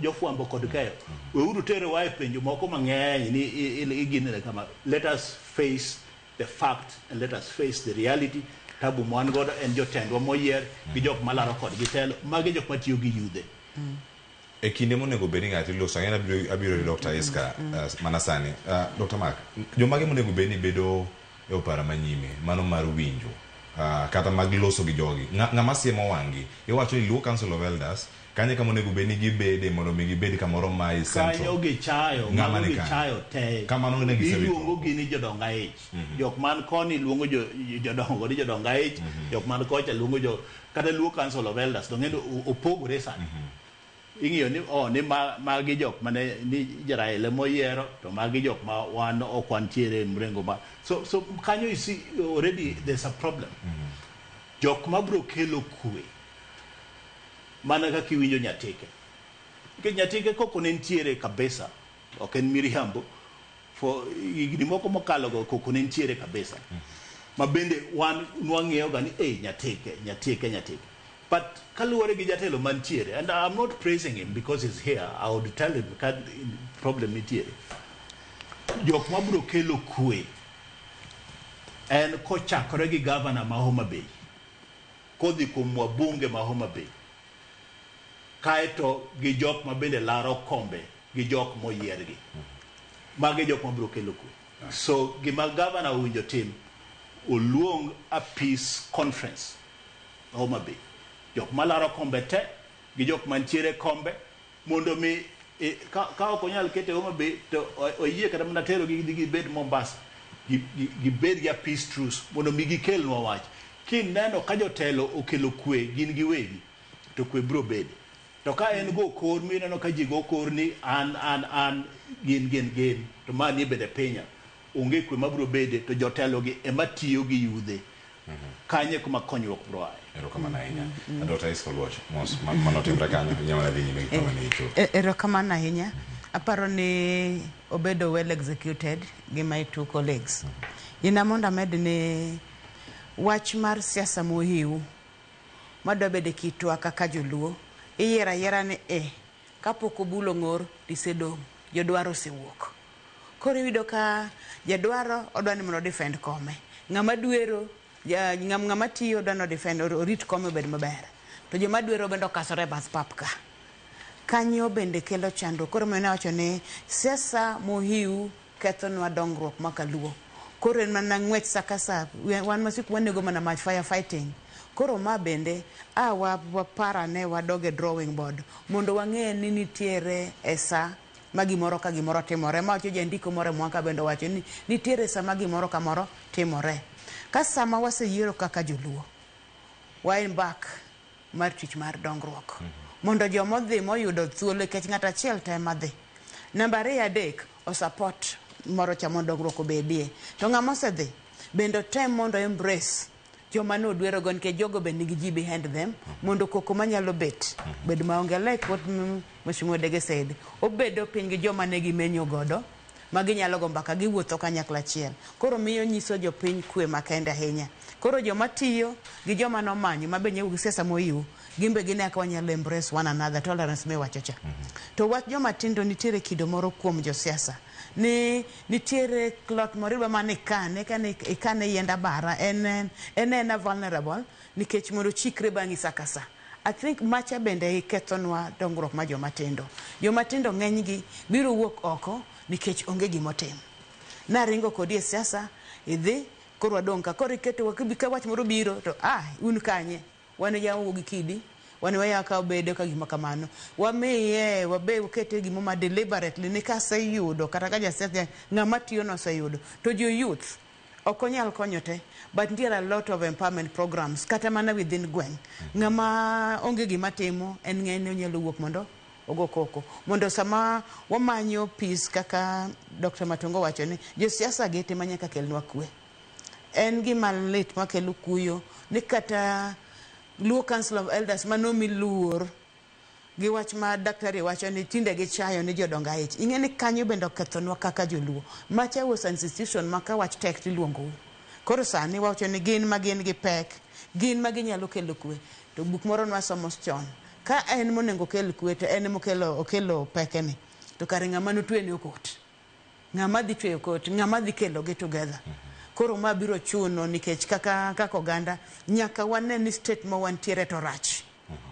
jofuambo kod kayo. We uru tere wae penjo moko mang'eny ni iginere kama. Let us face the fact and let us face the reality. Tabu ma wan godo en jotendwa moyier gi jok malaro kod gitelo. Magi jok matiyo gi yudhe. E kinde monego bedi ng'ati loso ng'ena abiro Dr. Iska manasani. Dr. Mark, jomage monego bedi bedo e opara manyime, mano mar winjo. Kata mag loso gi jogi. Ng'ama siemo wangi. Iwacho ni Luo Council of Elders, kanye kama onego bedi gibede mondo mi gibedi kamoro ma i central. Kanyo gichayo te. Kamano ne gisebito. Iluongo gini jodonga ich. Jok man koni luongo jodongo ni jodonga ich. Jok man kocha luongo kata Luo Council of Elders. Dongendo opogore sana. Ing'iyo ni magi jok mane ni Jaraele moyiero to magi jok ma wan okwantiere mrengo ma so kanyo you see already there's a problem. Jok ma bro kelo kwe mana kaka iwinjo Nyatike. Ke Nyatike koko ne ntiere kabisa ok en miriambo for igni moko mokalo go koko ne ntiere kabisa. Ma bende wan nwang'eyo ga ni Nyatike. But kaluwore gi jatelo mantiere, and I'm not praising him because he's here. I would tell him that problem nitiere. Jok mabro kelo kwe en kochakore gi governor ma Homa Bay, kodhi kuom wabunge ma Homa Bay, kaeto gi jok ma bende laro kombe gi jok moyiergi. Magi jok mabro kelo kwe. So gima governor owinjo tim, oluong a peace conference Homa Bay. Jok malaro kombe te gi jok mantiere kombe mondo mi ka ok onyal kete Homa Bay to oyie kata mana tero gi bed Mombasa gi bed ya peace truce mondo mi gikelnwa wach. Kineno ka jotelo okelo kwe gin giwegi to kwe bro bede. To ka en go kor mineno ka ji go kor ni an gin to mani bede penya onge kwe mabro bede to jotelo gi ema tiyo gi yudhe. Kanye kuma konyruok bro aye. Erokamana ahinya. Dr. Iska Luoch, manotimre kanyo nyamana dhi nyime kama ni icho. Erokamana ahinya. aparo ni obedo well executed gi my two colleagues. Ina monda med ni wach mar siasa mohiu madwa bede kitwa kaka joluo yera ni kapok obulo ng'or disedong jodwaro sewuok. Koro wido ka jadwaro odwani mondo defend kome. Ng'ama duero ng'ama tiyo dwano defend orit kome bed maber. To joma duero bendo kasore bas papka. Kanyo bende kelo chando. Koro mena wacho ni siasa mohiu kethonwa dongruok makaluo. Koro en mana ng'wech sakasa wan masiku wanego mana match firefighting. Koro ma bende wapara ne wadoge drawing board mondo wang'e ni nitiere esa magimoro ka gimoro timore. Ma wacho jandiko moro mwaka bende wacho ni nitiere esa magimoro ka moro timore. Ka sama waseyiero kaka joluo waen back mar tich mar dongruok mondo jomodhi moyudo thuolo kech ng'ata achiel tema dhi. Namba 2 3 o support moro cha mondo dongruok obedie. To ng'ama osedhi bendo tem mondo embrace joma no dwero gon ke jogo be nigi ji behind them mondo koko manyalo bed maonge like what Mheshimiwa Dege said obedo piny gi joma negi menyo godo magi nyalo go mbaka giwuotho kanyakla achiel. Koro miyo nyiso jopiny kwe makende ahinya. Koro joma tiyo gi joma nomanyo mabenye gi siasa moyiu gimbe gine ka wanyalo embrace one another, tolerance me wachocha. To wach joma tindo nitiere kido moro kuom jo siasa ni nitiere klot moriba mane ikane yenda bara en vulnerable nikech mondo chikre bangi sakasa. I think macha bende ikethonwa dongruok ma joma tindo. Joma tindo ng'enygi biro wuok oko nikech onge gimotim. Na ringo kodi e siasa idhi koro adonka koro iketo ka wach moro biro to un kanye wane jawo gi kidi wane waya ka obede ka gima kamano wamiye wabe ukete gimo ma deliberately ni ka sayudo kata ka jasiasa ng'ama tiyo no sayudo to jo youth okonyal konyote but there are a lot of empowerment programs kata mana within gweng ng'ama onge gima timo en ng'ene nyalo wuok mondo ogo koko mondo sama wamanyo peace kaka Dr. Matongo wacho ni jo siasa gete manyaka kelnwa kwe. En gima lit makelo kuyo ni kata Luo Council of Elders manomi luor gi wach ma daktari wacho ni tinde gi chayo ni jodonga ich. Ing'e ni kanyo bende okethonwa kaka joluo. Macha was an institution maka wach tek tiluongo. Koro sani wacho ni gin magin gi pek, gin maginyalo kelo kwe. To buk moro nwa somos chon. Ka en monengo kel kwe to en okelo peke ni. To kare ng'ama notwe ni okot. Ng'ama dhi twe okot, ng'ama dhi kelo get together. Koro ma biro chuno nikech kaka oganda nyaka wane ni state ma wantiere to rach.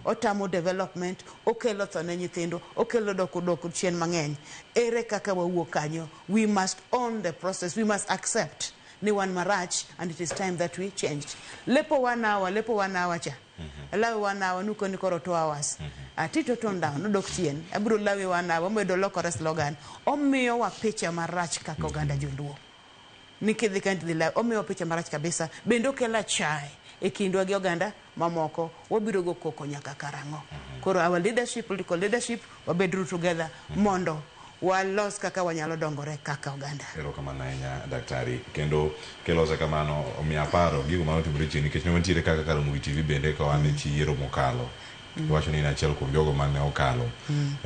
Otamo development, okelo thone nyithindo, okelo doko chien mang'eny. Ere kaka wawuok kanyo. We must own the process. We must accept ni wan marach and it is time that we changed. Lepo 1 hour cha. Lawe 1 hour nuko ni koro 2 hours. Atito tone down no dok chien. Abiro lawe 1 hour medo lokore slogan. Omiyo wa picha marach kaka oganda joluo. Nikidhi kanti dhila omiyo picha marach kabisa bendo kela chai ekindwa gi oganda mamoko wabiro go koko nyaka karango. Koro our leadership, political leadership wabedru together mondo walos kaka wanyalo dongore kaka oganda. Erokamano ahinya daktari kendo kelosa kamano omiya paro gigo ma otimore chien nikech ne wantiere kaka Karamogi TV bende ka wan e chiero mokalo. Wacho ni achiel kuom jogo mane okalo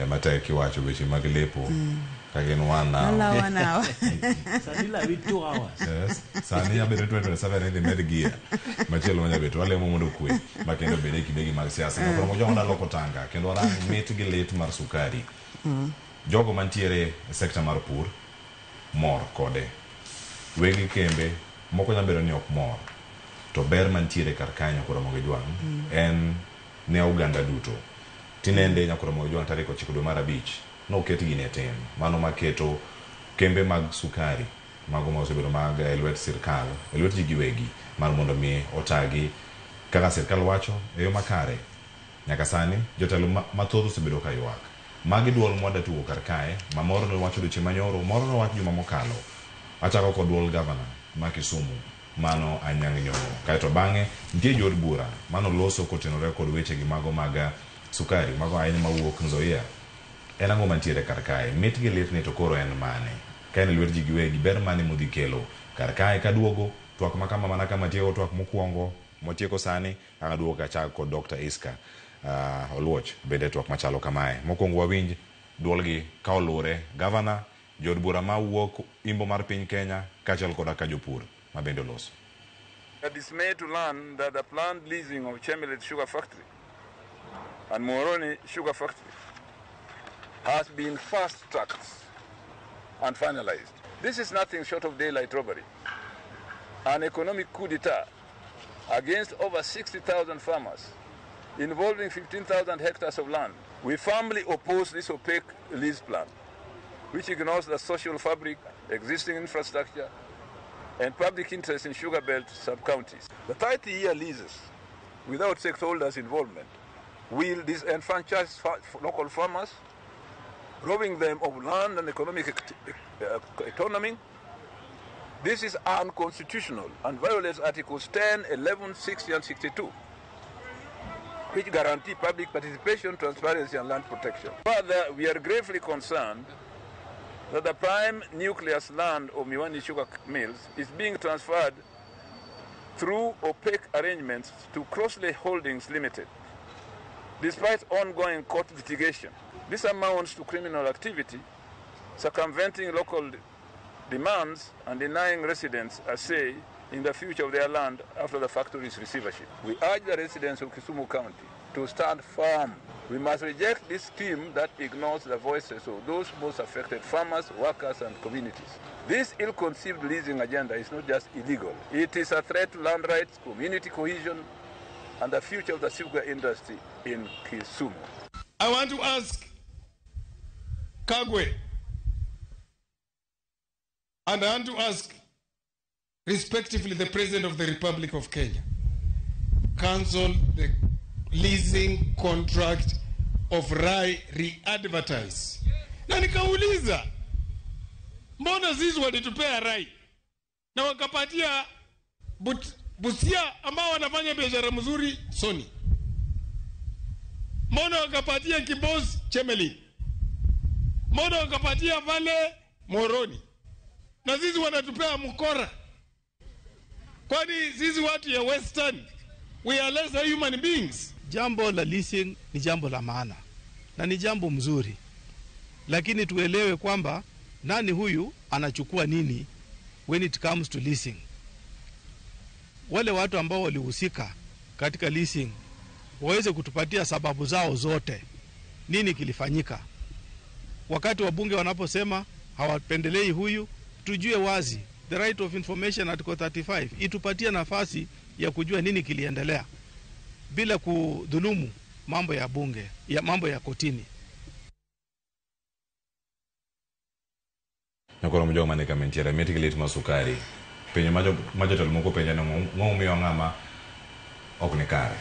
mata kiwacho weche mag lepo kagin 1 hour. Sani la 2 hours. Yes. Sani ya bedo 27 in the med gear. Machielo manya beto wale mondo kwe. Makendo bede kidegi mag siasa. No promo jonda loko tanga kendo ran mit gi lit mar sukari. Jogo mantiere e sekta mar pur mor kode. Wegi kembe moko nya bedo ni ok mor. To ber mantiere kar kanyo Karamogi Jwang en ne uganda duto. Tinende nya Karamogi Jwang tarik 9 dwe mar 5. No keti gine tem. Mano maketo kembe mag sukari. Mago ma osebedo mag elwet sirkal. Elwet ji giwegi. Mar mondo mi otagi kaka sirkal wacho eyo makare. Nyaka sani jotelo mathoth osebedo ka ywak. Magi duol mwada tugo kar kae. Mamoro no wacho duche manyoro. Moro no wacho juma mokalo. Achako kod duol governor ma Kisumu. Mano Anyang' Nyong'o. Kaeto bang'e nitie jod bura. Mano loso kotenore kod weche gi mago mag sukari. Mago ahinya mawuok Nzoia. En ang'o mantiere kar kae mit gi lit ni to koro en mane ka en lwer ji giwegi ber mane modhi kelo kar kae ka duogo twak makama mana kama tieko twak mokwongo motieko sani aka duogo ka chak kod Dr. Iska Oluoch bende twak machalo kamae mokwongo wawinj duolgi ka olure gavana jod bura ma wuok imbo mar piny Kenya kachal koda ka jopur ma bende loso. We are dismayed to learn that the planned leasing of Chemelil Sugar Factory and Moroni Sugar Factory has been fast-tracked and finalized. This is nothing short of daylight robbery, an economic coup d'etat against over 60,000 farmers involving 15,000 hectares of land. We firmly oppose this opaque lease plan, which ignores the social fabric, existing infrastructure, and public interest in sugar belt sub-counties. The 30-year leases, without stakeholders' involvement, will disenfranchise local farmers, robbing them of land and economic autonomy. This is unconstitutional and violates Articles 10, 11, 60, and 62, which guarantee public participation, transparency, and land protection. Further, we are gravely concerned that the prime nucleus land of Miwani Sugar Mills is being transferred through opaque arrangements to Crossley Holdings Limited. Despite ongoing court litigation, this amounts to criminal activity, circumventing local demands and denying residents a say in the future of their land after the factory's receivership. We urge the residents of Kisumu County to stand firm. We must reject this scheme that ignores the voices of those most affected farmers, workers, and communities. This ill-conceived leasing agenda is not just illegal. It is a threat to land rights, community cohesion, and the future of the sugar industry in Kisumu. I want to ask Kagwe, and I want to ask respectively the President of the Republic of Kenya, cancel the leasing contract of Rai re-advertise. Na nikauliza, mbona sisi walitupea Rai na wakapatia Busia ambao wanafanya biashara mzuri Sony? Mbona wakapatia Kibos Chemelil? Mbona wakapatia Vale Moroni? Na sisi wanatupea Mkora? Kwani sisi watu ya Western, we are lesser human beings? Jambo la leasing ni jambo la maana na ni jambo mzuri, lakini tuelewe kwamba nani huyu anachukua nini when it comes to leasing. Wale watu ambao walihusika katika leasing waweze kutupatia sababu zao zote, nini kilifanyika. Wakati wabunge wanaposema hawapendelei huyu, tujue wazi the right of information article 35 itupatie nafasi ya kujua nini kiliendelea bila kudhulumu mambo ya bunge, ya mambo ya kotini. Nakora mjoga maneka mentira metikilit masukari. Penye majo talmoko penye na ngomiyo ngama oknikare.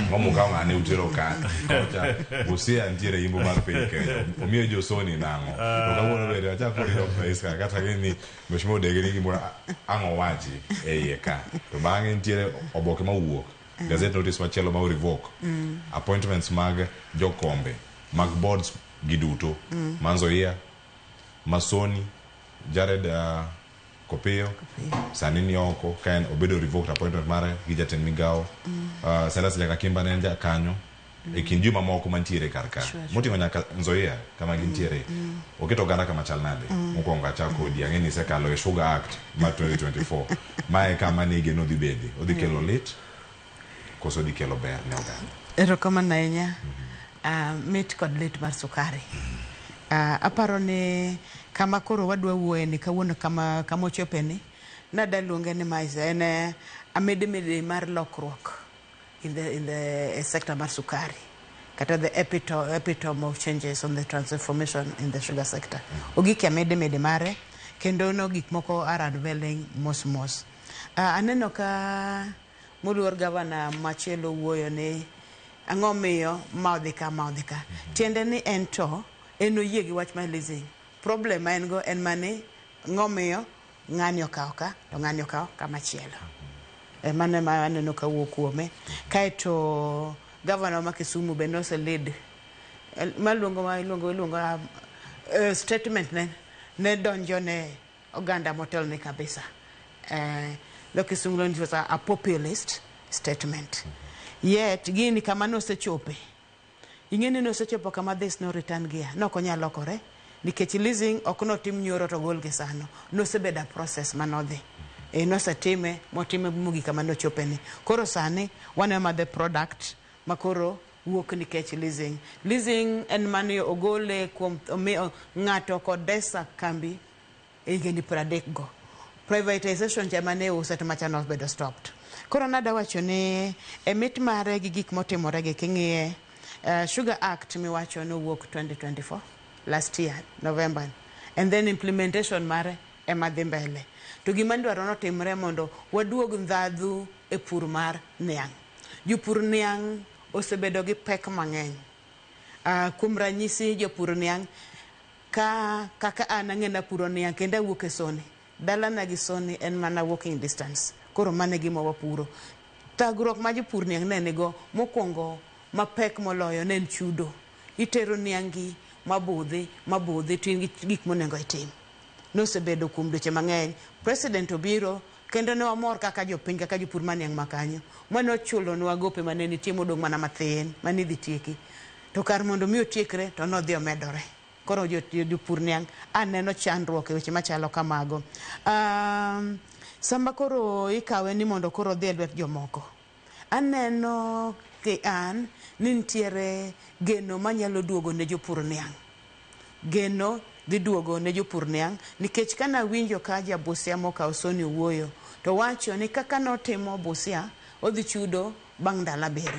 Ngomu kama ne utero ka kocha Busia ndire imbo mar penye Kenya. Omiyo josoni nango. Okawono bere acha kori Dr. Iska kata gini mheshimiwa degeni ngimo ango waji eyeka. To bange ndire oboke mawuok. Gazette notice machielo ma revoke appointments mag jokombe mag boards giduto Manzoia, Masoni, Jared Kopeo, Sanini Oko kan obedo revoked appointment mare gi jatend migao Silas Jakakimba nenja kanyo e kind juma moko mantiere karka motingo nyaka Nzoia kama gintiere oketo ganda kama chalnade mokwongo achako odiang'eni sekalo e Sugar Act ma 2024 mae kama ne geno dhi bede odhi kelo lit koso di kelo ber ne oganda. Erokamano ahinya. Mit kod lit mar sukari. Aparo ni kama koro wadwa wuoye ni kawuono kama ochope ni nada luonge ni maisa ene amedemede mar lokruok in the sector mar sukari kata the epitome of changes on the transformation in the sugar sector. Ogik amedemede mare kendo no gik moko are unveiling mos. Aneno ka Muluor Gavana machielo wuoyo ni angomiyo maudhika. Tiende ni ento eno yie gi wach mar leasing. Problem en go en mane ngomiyo ng'ani okaw ka to ng'ani okaw kama chielo. Mane ma aneno ka wuok kuome. Kaeto Gavana ma Kisumu bende ose lead iluongo statement ne donjo ne oganda motel ni kabisa. The Kisumu was a populist statement. Yet, gini kama no se chope. ing'eni no sechopo kama this no return gear no konya lokore nikech leasing ok no tim nyoro to gol gi sano no sebeda process manodhi no setime motime mugi kama no chopeni koro sani wanema the product makoro wuok nikech leasing en mani ogole kuom ng'ato kod desa kambi higni 30 go privatization chamane use to machano bedo stopped koro nada wacho ni emit mare gi gik motimore gi king'ie Sugar Act miwacho no wuok 2024 last year November and then implementation mare ema dhi mbele to gima ndwaro notimre mondo waduog ndhadhu e pur mar niang' jopur niang' osebedo gi pek mang'eny kuom ranyisi jopur niang' kaka an ang'ena puro niang' kendo awuok e Soni dalana gi Soni en mana walking distance koro mane gima wapuro thagruok ma jopur niang' ne nigo mokwongo mapek moloyo ne en chudo itero niang'i mabudhi to in gi gik monego itim nosebedo kuom dweche mang'eny president obiro kendo ne wamor kaka jopiny kaka jopur maniang' makanyo manochulonwa gope mane nitie modong' mana mathin manidhi tieki to kar mondo mi otiekre to nodhi omedore koro jopur niang' aneno chandruok e weche machalo kamago sama koro ikawe ni mondo koro dhi e lwet jomoko aneno ke an ni nitiere geno manyalo duogo ne jopur niang' geno dhi duogo ne jopur niang' nikech kana winjo ka Busia mokawo Soni wuoyo to wacho ni kaka notimo Busia odhi chudo bang' ndalo 7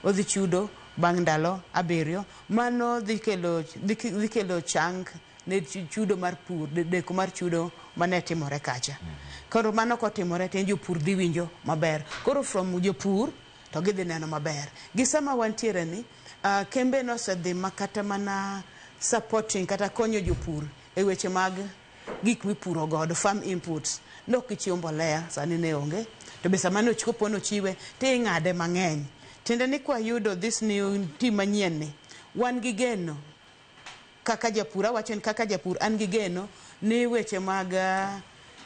odhi chudo bang' ndalo 7 mano dhi kelo chang ne chudo mar pur deko mar chudo mane timore kacha koro mano kotimore to jopur dhi winjo maber koro from jopur to gidhi neno maber gisama wantiere ni kembe nosedhi makata mana supporting kata konyo jopur e weche mag gik mipuro godo farm inputs nok ichiwo mbolea sani ne onge to be sama nochopo nochiwe to ing'ade mang'eny tiende ni kwa yudo this new team manyien ni wan gi geno kaka japur awacho ni kaka japur an gi geno ni weche mag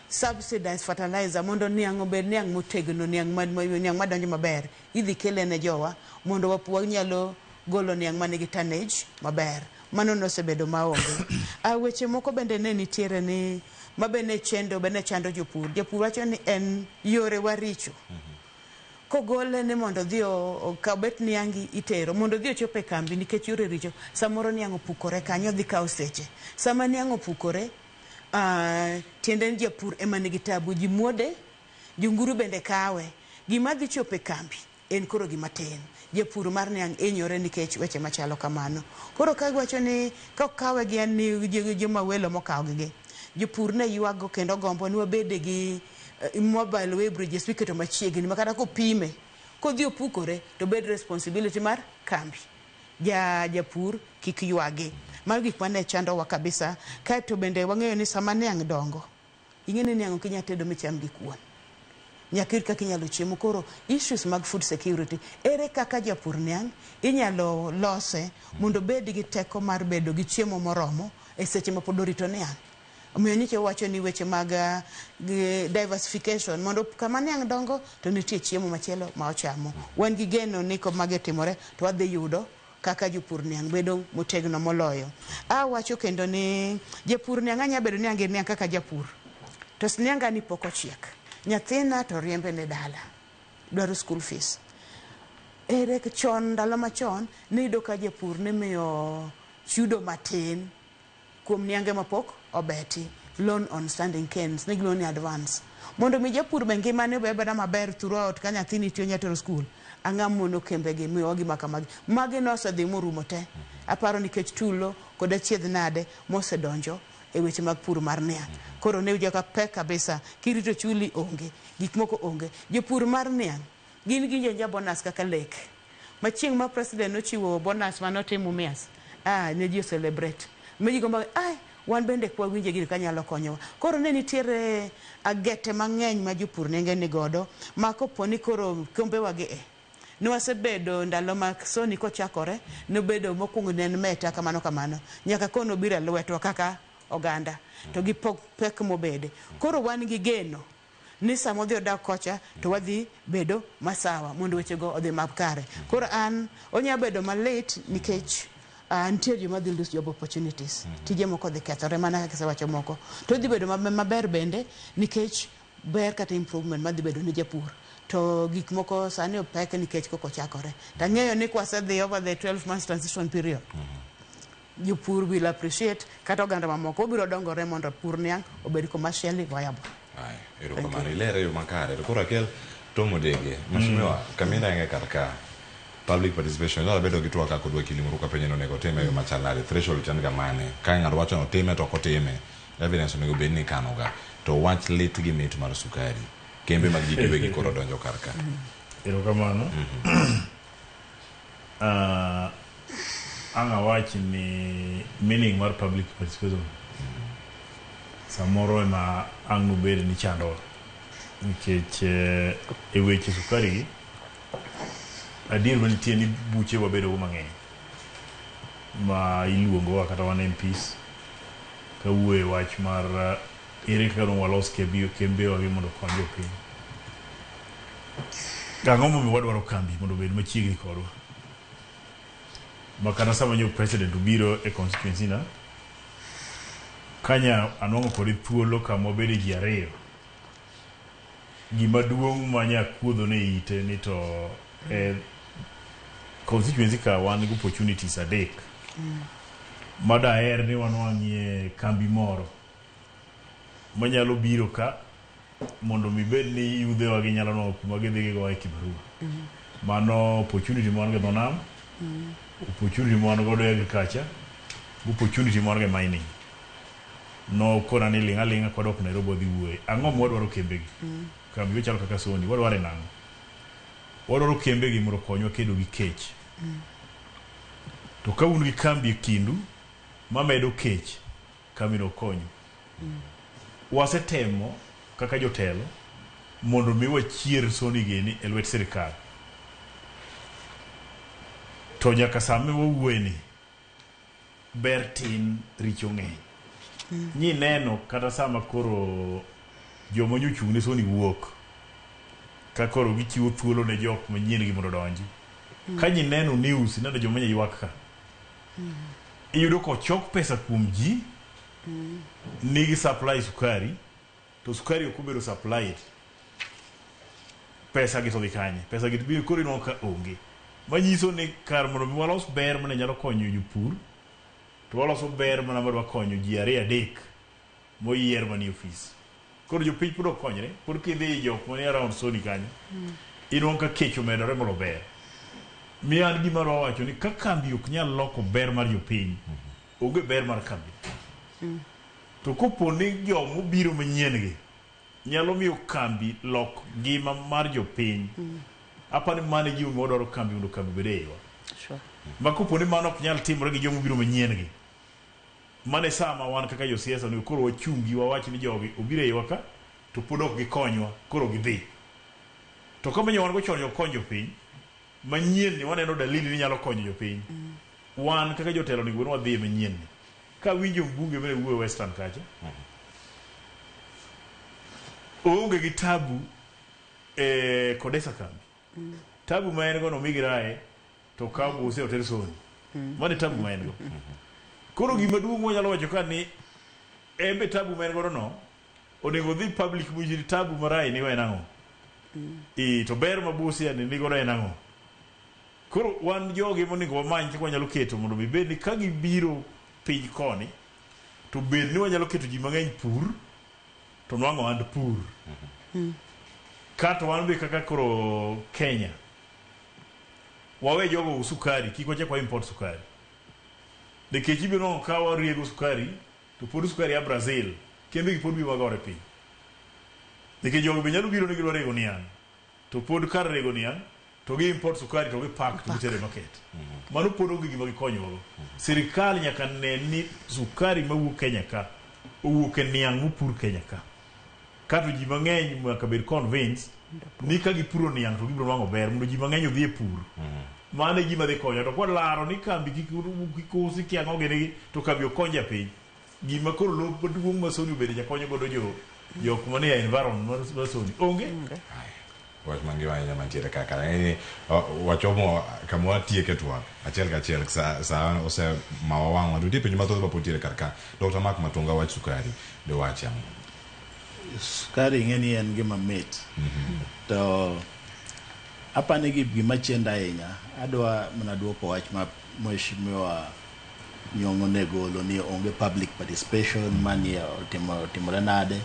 subsidized fertilizer mondo niang' obed niang' motegno niang' madonjo maber idhi kele ne jowa mondo wapua nyalo golo niang' manigi tonnage maber mano nosebedo maonge weche moko bende ne nitiere ni mabene chando jopur wacho ni en yore waricho kogole ni mondo dhi kabet niangi itero mondo dhi ochope kambi nikech yore richo samoro niang' opukore kanyo dhi kawo seche sama niang' opukore tiende ni japur ema nigi tabu ji muode junguru bende kawe gima dhi chope kambi en koro gima tin japur mar niang' inyore nikech weche machalo kamano koro ka wacho ni kawe gi en ni joma welo mokawo gi jopur ne yuago kendo gombo ni wabede gi mobile way bridges wiketo machiegni makata kopime kodhi opukore to bed responsibility mar kambi japur kik yuagi mar gik mane chandowa kabisa kaeto bende wang'eyo ni sama niang' dongo ing'eni niang' ok inyal tedo micham gi kuon nyakir kaka inyalo chiemo koro issues mag food security ere kaka japur niang' inyalo lose mondo bed gi teko mar bedo gi chiemo moromo e seche ma pod orito niang' omiyo nyiche wacho ni weche mag diversification mondo kama niang' dongo to nitie chiemo machielo ma ochamo wan gi geno ni ko mage timore to wadhi yudo kaka jopur niang' bedo motegno moloyo wacho kendo ni japur niang' anya bedo niang' niang' kaka japur to nianga ni pok ochiek nyathina to riembe ne dala dwaro school fees ere chon ndalo machon nido ka japur ne miyo chudo matin kuom niange mapok obeti loan on standing canes ne loan advance mondo mi japur be ngimane beda maber throughout ka nyathini tiyo nyatero school ang'amono kembe gi miyogi makamagi magi nosedhi morumo te aparo nikech tulo kod achiedh nade mosedonjo e weche mag pur mar niang' koro ne joka pek kabisa kirito chuli onge gik moko onge jopur mar niang' gin gi bonus kaka lek machieng' ma president nochiwo bonus manotimo Mumias ne ji celebrate meji gomba wan bende kwa winje gini kanyalo konyowa koro ne nitiere agete mang'eny ma jopur nenge ni godo ma koponi koro kombewa gi nwasebedo ndalo ma Soni kochakore nobedo mokwongo ne en meta kamano nyaka kono biro lwetwa kaka oganda to gi pek mobede koro wan gi geno ni samo dhi odak kocha to wadhi bedo masawa mondo wechego odhi makare. Koro an onya bedo malate nikech nitie joma dhi lose job opportunities. Tije moko dhi kethore mana kaka sewacho moko. To dhi bedo maber bende nikech ber kata improvement madhi bedo ne japur. To gik moko sani opek nikech koko chakore. Tang'eyo ni kwasedhi over the 12 months transition period. Jopur will appreciate kata oganda mamoko biro dongore mondo pur niang obed commercially viable. Ero kamano ilere yo makare. To koro akel tomo dege. Mheshimiwa Kamina nge karka public participation la bedo gitu aka kodwa kilimo ruka penye no nego teme yo machalare threshold chan ga mane ka ng'ato wacho no time to kotime evidence onego bed ni kanoga to wach lit gi mit mar sukari kembe mag jiwe gi koro donjo karka. Ero kamano. Anga wach ni meaning mar public participation samoro ema ang bed ni chando nikech e weche sukari adir manitie ni buche wabedo mang'eny ma iluongo kata wan MPs ka wuoye wach mar ere kaka walos kembe wagi mondo konyo piny. Gang'o momiyo wadwaro kambi mondo bed machiegni kodwa makana sama nyo president ubiro e constituency na kanya anwang'o kode thuolo kama obede ji ariyo gima duong' manya kuodho ne ite ni to constituency ka wan gi opportunities adek madaher ni wanwang'ie kambi moro manyalo biro ka mondo mibed ni yudhewa gi nyalo nwang'o kuma gidhi gigo e Kibarua. Mano opportunity mwan gi dho nam, opportunity mwan godo e agriculture, opportunity mwan gi mining. No kora ni linga linga kwa dok Nairobi dhi wuoye. Ang'o mwadwaro kembegi? Kambi chalo kaka Sony, wadware nang'o? Wadwaro kembegi mondo konywa kedo gi kech. To ka un gi kambi kindu mamedo kech, kambi no konyo. Wasetemo kaka jotelo mondo mi wachier Sony geni e lwet sirikal. To nyaka same wawuoye ni ber tin richo ng'eny. Nyi neno kata sama koro joma nyochung' ne Sony wuok ka koro gichiwo thuolo ne jok manyien gi mondo donji. Ka nyi neno news neno joma ywak ka iyudo ko chok pesa kuom ji nigi supply sukari to sukari okubedo supplied pesa gi to dhi kanye pesa gi biro koro ino ka onge manyiso ni kar mondo mi walos ber mane nyalo konyo jopur to waloso ber mana madwa konyo ji ariyo adek moyier mani ofis koro jopiny pod ok konyre pod kidhi jok mani around Sony kanyo ino ka kech omedore molo ber mi an gima wacho ni ka kambi ok nyal loko ber mar jopiny onge ber mar kambi. To kopo ni jomo biro manyien gi nyalo miyo kambi lok gima mar jopiny apani mane ji modoro kambi mondo kambi bede ewa ma kopo ni mano ok nyal timore gi jomo biro manyien gi mane sama wan kaka jo siasa ni koro wachungi wawach ni jogi obiro ewa ka to pod ok gikonywa koro gidhi to kama nyo wan go chonyo konyo piny manyien ni waneno dalili ni nyalo konyo jopiny wan kaka jotelo ni gwen wadhi manyien ni ka winjo mbunge mene wuoye Western kacha oonge gi tabu Kodesa kambi tabu ma en go no migirae to ka buse hotel Sony mane tabu ma en go koro gima duong' wanyalo wacho ka ni embe tabu ma en go no onego dhi public mujiri tabu marai ni wenang'o to ber mabusi ani nigo renang'o koro wan jogi monego wamany kaka wanyalo keto mondo bed ni ka gibiro piny koni to bed ni wanyalo keto ji mang'eny pur to nwang'o and pur kato wan be kaka koro Kenya wawe jogo sukari kik wachak wa import sukari nikech ibiro nwang'o ka wariego sukari to pod sukari ya Brazil kembe gi pod bi magore piny nikech jogo be nyalo biro ni gidwa rego niang' to pod kar rego niang' to gi import sukari to gi pack to gitere market mano pod onge gima gikonyogo sirikal nyaka ne ni sukari mawuok Kenya ka owuok e niang' mopur Kenya ka kato ji mang'eny nyaka bed convinced ni ka gipuro niang' to gibiro nwang'o ber mondo ji mang'eny odhi e pur mano e gima dhi konyo to kwalaro ni kambi kik usi kiang'o gini to kambi ok konj japiny gima koro lob maduong' ma Sony obede jakonyo godo jok manie environment masoni onge wach mangiwa ahinya mantiere kaka ng'eni wachomo kama watieke twak achiel kachiel sa ose mawawang'wa to tie penjo mathoth mapod tiere karka. Dr. Mark Matunga, wach sukari de wach ang'o? Sukari ng'eni en gima mit to apani gima chenda ahinya. Adwa mana duoko wach ma mheshimiwa Nyong'o ne golo ni onge public participation manie timore nade.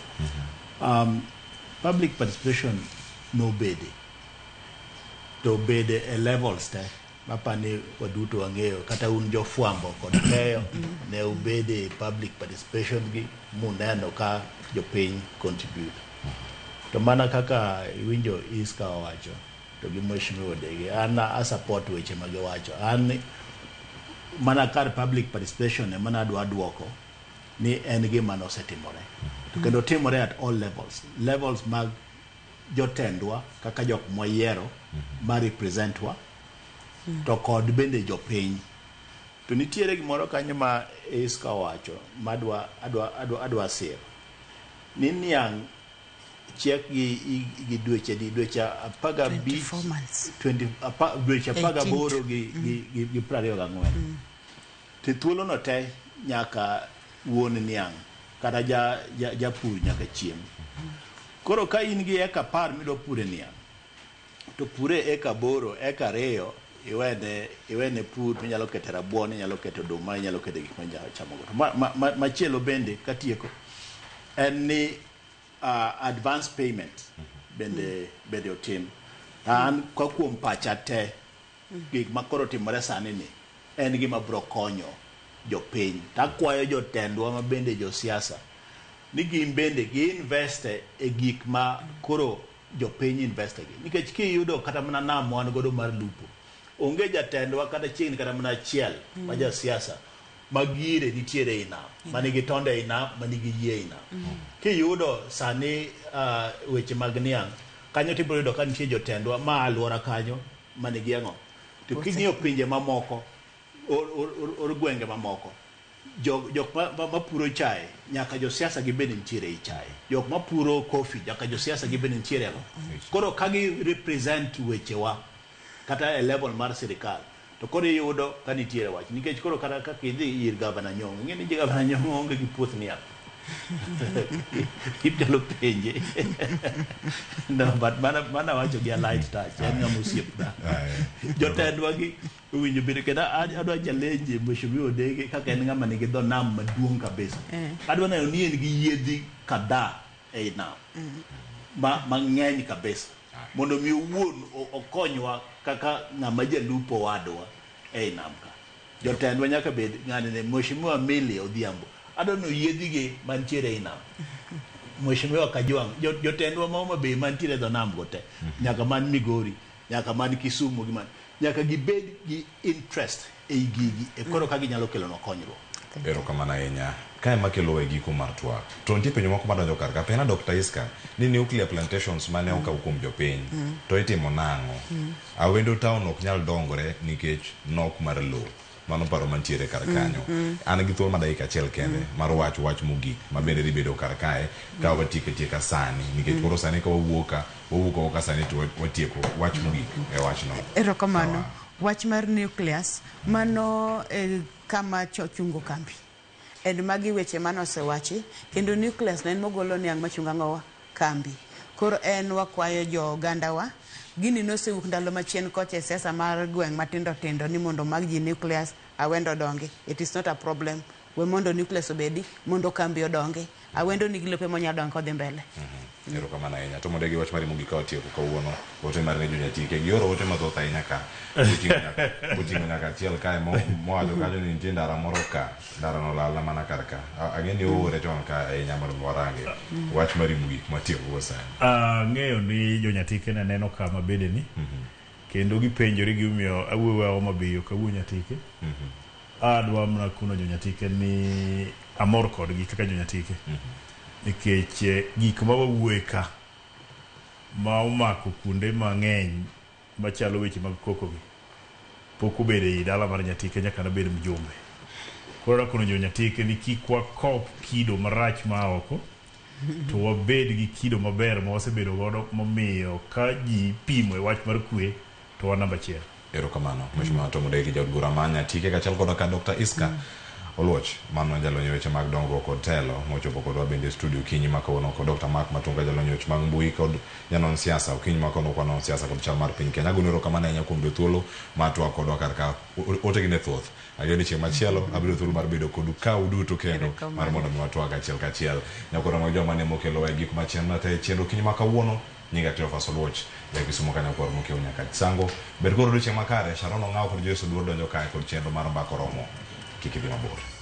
Public participation no bede to bede e levels te mapani waduto wang'eyo kata un jofwambo kod keyo ne ubede public participation gi muneno ka jopiny contribute to mana kaka winjo Iska wacho to gi mheshimiwa Dege an a support weche magiwacho an mana kar public participation e mana adwa duoko ni en gima nosetimore to kendo timore at all levels mag jotendwa kaka jok moyiero ma representwa to kod bende jopiny to nitiere gimoro kanyo ma Iska wacho madwa adwa sir ni niang' chiek gi dweche 18 gi 24 to thuolo no te nyaka wuon niang' kata japur nyaka chiem. Koro ka in gi eka 10 midwa pure niang' to pure eka 8 eka 2 iwene pur minyalo keto rabuon, inyalo keto oduma, inyalo keto gik ma chamo go. Machielo bende katieko en ni advance payment bende otim. An kwa kuom pacha te gik makoro timore sani ni en gima bro konyo jopiny. Takwayo jotendwa ma bende josiasa ni gin bende gi invest e gik ma koro jopiny invest gi. Nikech kiyudo kata mana nam wan godo mar lupo onge jatendwa kata chiegni kata mana achiel ma jasiasa magire nitiere ina manigi tonde ina manigi yie ina. Kiyudo sani weche mag niang' kanyo tibiro yudo ka nitie jotendwa ma alwora kanyo manigi ang'o. To king'iyo pinje mamoko or gwenge mamoko jok mapuro chai nyaka josiasa gibende nitiere i chai. Jok mapuro coffee nyaka josiasa gibende nitiere ang'o. Koro kagi represent wechewa kata e level mar sirikal to koro iyudo ka nitiere wach. Nikech koro kata kaka idhi ir Gavana Nyong'o, ing'e ni Gavana Nyong'o onge gi puoth niang'. Ibdalo penje. No, but mana wacho gi a light touch. En ng'ama osiepna. Jotendwa gi winjo biro kenda adwa challenge mheshimiwa Dege kaka en ng'ama nigi dho nam maduong' kabisa. Adwa neno ni en gi yiedhi kadhaa ei nam mang'eny kabisa mondo mi wuon okonywa kaka ng'ama jalupo wadwa ei nam ka. Jotendwa nyaka bed ng'ani ne mheshimiwa Millie Odhiambo adwa no yiedhi gi mantiere ei nam. Mheshimiwa Kajwang' jotendwa ma Homa Bay mantiere dho nam go te nyaka man Migori nyaka man Kisumu gi man nyaka gibed gi interest ei gigi e koro ka ginyalo kelo no konyruok. Erokamano ahinya. Kae makelo e giko mar twak. To nitie penjo moko madonjo kar ka. Pena Dr. Iska ni nuclear plantations mane okaw kuom jopiny to itimo nang'o? Awendo town ok nyal dongore nikech nok mar lowo. Mano paro mantiere kar kanyo. An gi thuolo ma dakika achiel kende mar wach mogik ma bende dhi bedo kar kae ka watieko sani nikech koro sani ka wawuok sani to watieko wach mogik e wachno. Erokamano. Wach mar nucleus mano kama chungo kambi. En magi weche manosewachi kendo nucleus en mogolo niang' machunga ng'owa kambi. Koro en wakwayo jo gandawa gini nosewuok ndalo machien kocha e siasa mar gweng' matindo tindo ni mondo mag ji nucleus awendo dongi. It is not a problem. We mondo nucleus obedi mondo kambi odongi. Awendo nigi lope monya dongo kodhi mbele. Erokamano ahinya. To mondo gi wach mari mogik ka watieko kawuono ote mar ne jonyatike gioro ote mathoth ahinya ka oting'o nyaka achiel kae mowacho kanyo ni nitie ndara moro ka ndara no lal mana kar ka. Ang'e ni oore chon ka ahinya mondo warange wach mari mogik matieko go sani. Ng'eyo ni jonyatike ne neno kama bede ni kendo gipenjore gimomiyo awuowa Homa Bay ok awuo nyatike. Adwa mana kuno jonyatike ni amor kodgi kaka jonyatike nikech gik ma wawuoye ka ma omako kuonde mang'eny machalo weche mag koko gi pok obedo ei dala mar nyatike nyaka nabed mjumbe. Koro nakono jonyatike ni kik wakop kido marach ma oko to wabed gi kido maber ma wasebedo godo momiyo ka ji pimo e wach mar kwe to wa namba 1. Erokamano Mheshimiwa Tom Ndegi jaod bura manya tike kachal koda ka Dr. Iska Oluoch mano jalonyo weche mag dongo kod telo mochopo kodwa bende studio kinyi makono kod Dr. Mark Matunga jalonyo weche mag mbui kod nyanon siasa kinyi makono kwa non siasa kod chama mar piny Kenya gunero kamano nya kuom thuolo matwa kodwa karka otegine thoth ageni chieng' machielo abiro thuolo mar bedo kod ka uduto kendo mar mondo matwa kachiel nyakoro ma joma ne mokelo wa gik machielo na te chenro kinyi makawuono nyinga Teofas Oluoch ya kisumo kanya kwa mokeo nyaka sango ber koro chieng' makare Sharon Ong'aw kod Joyce Oduor donjo kae kod chenro mar mbako romo kikidhi mabor.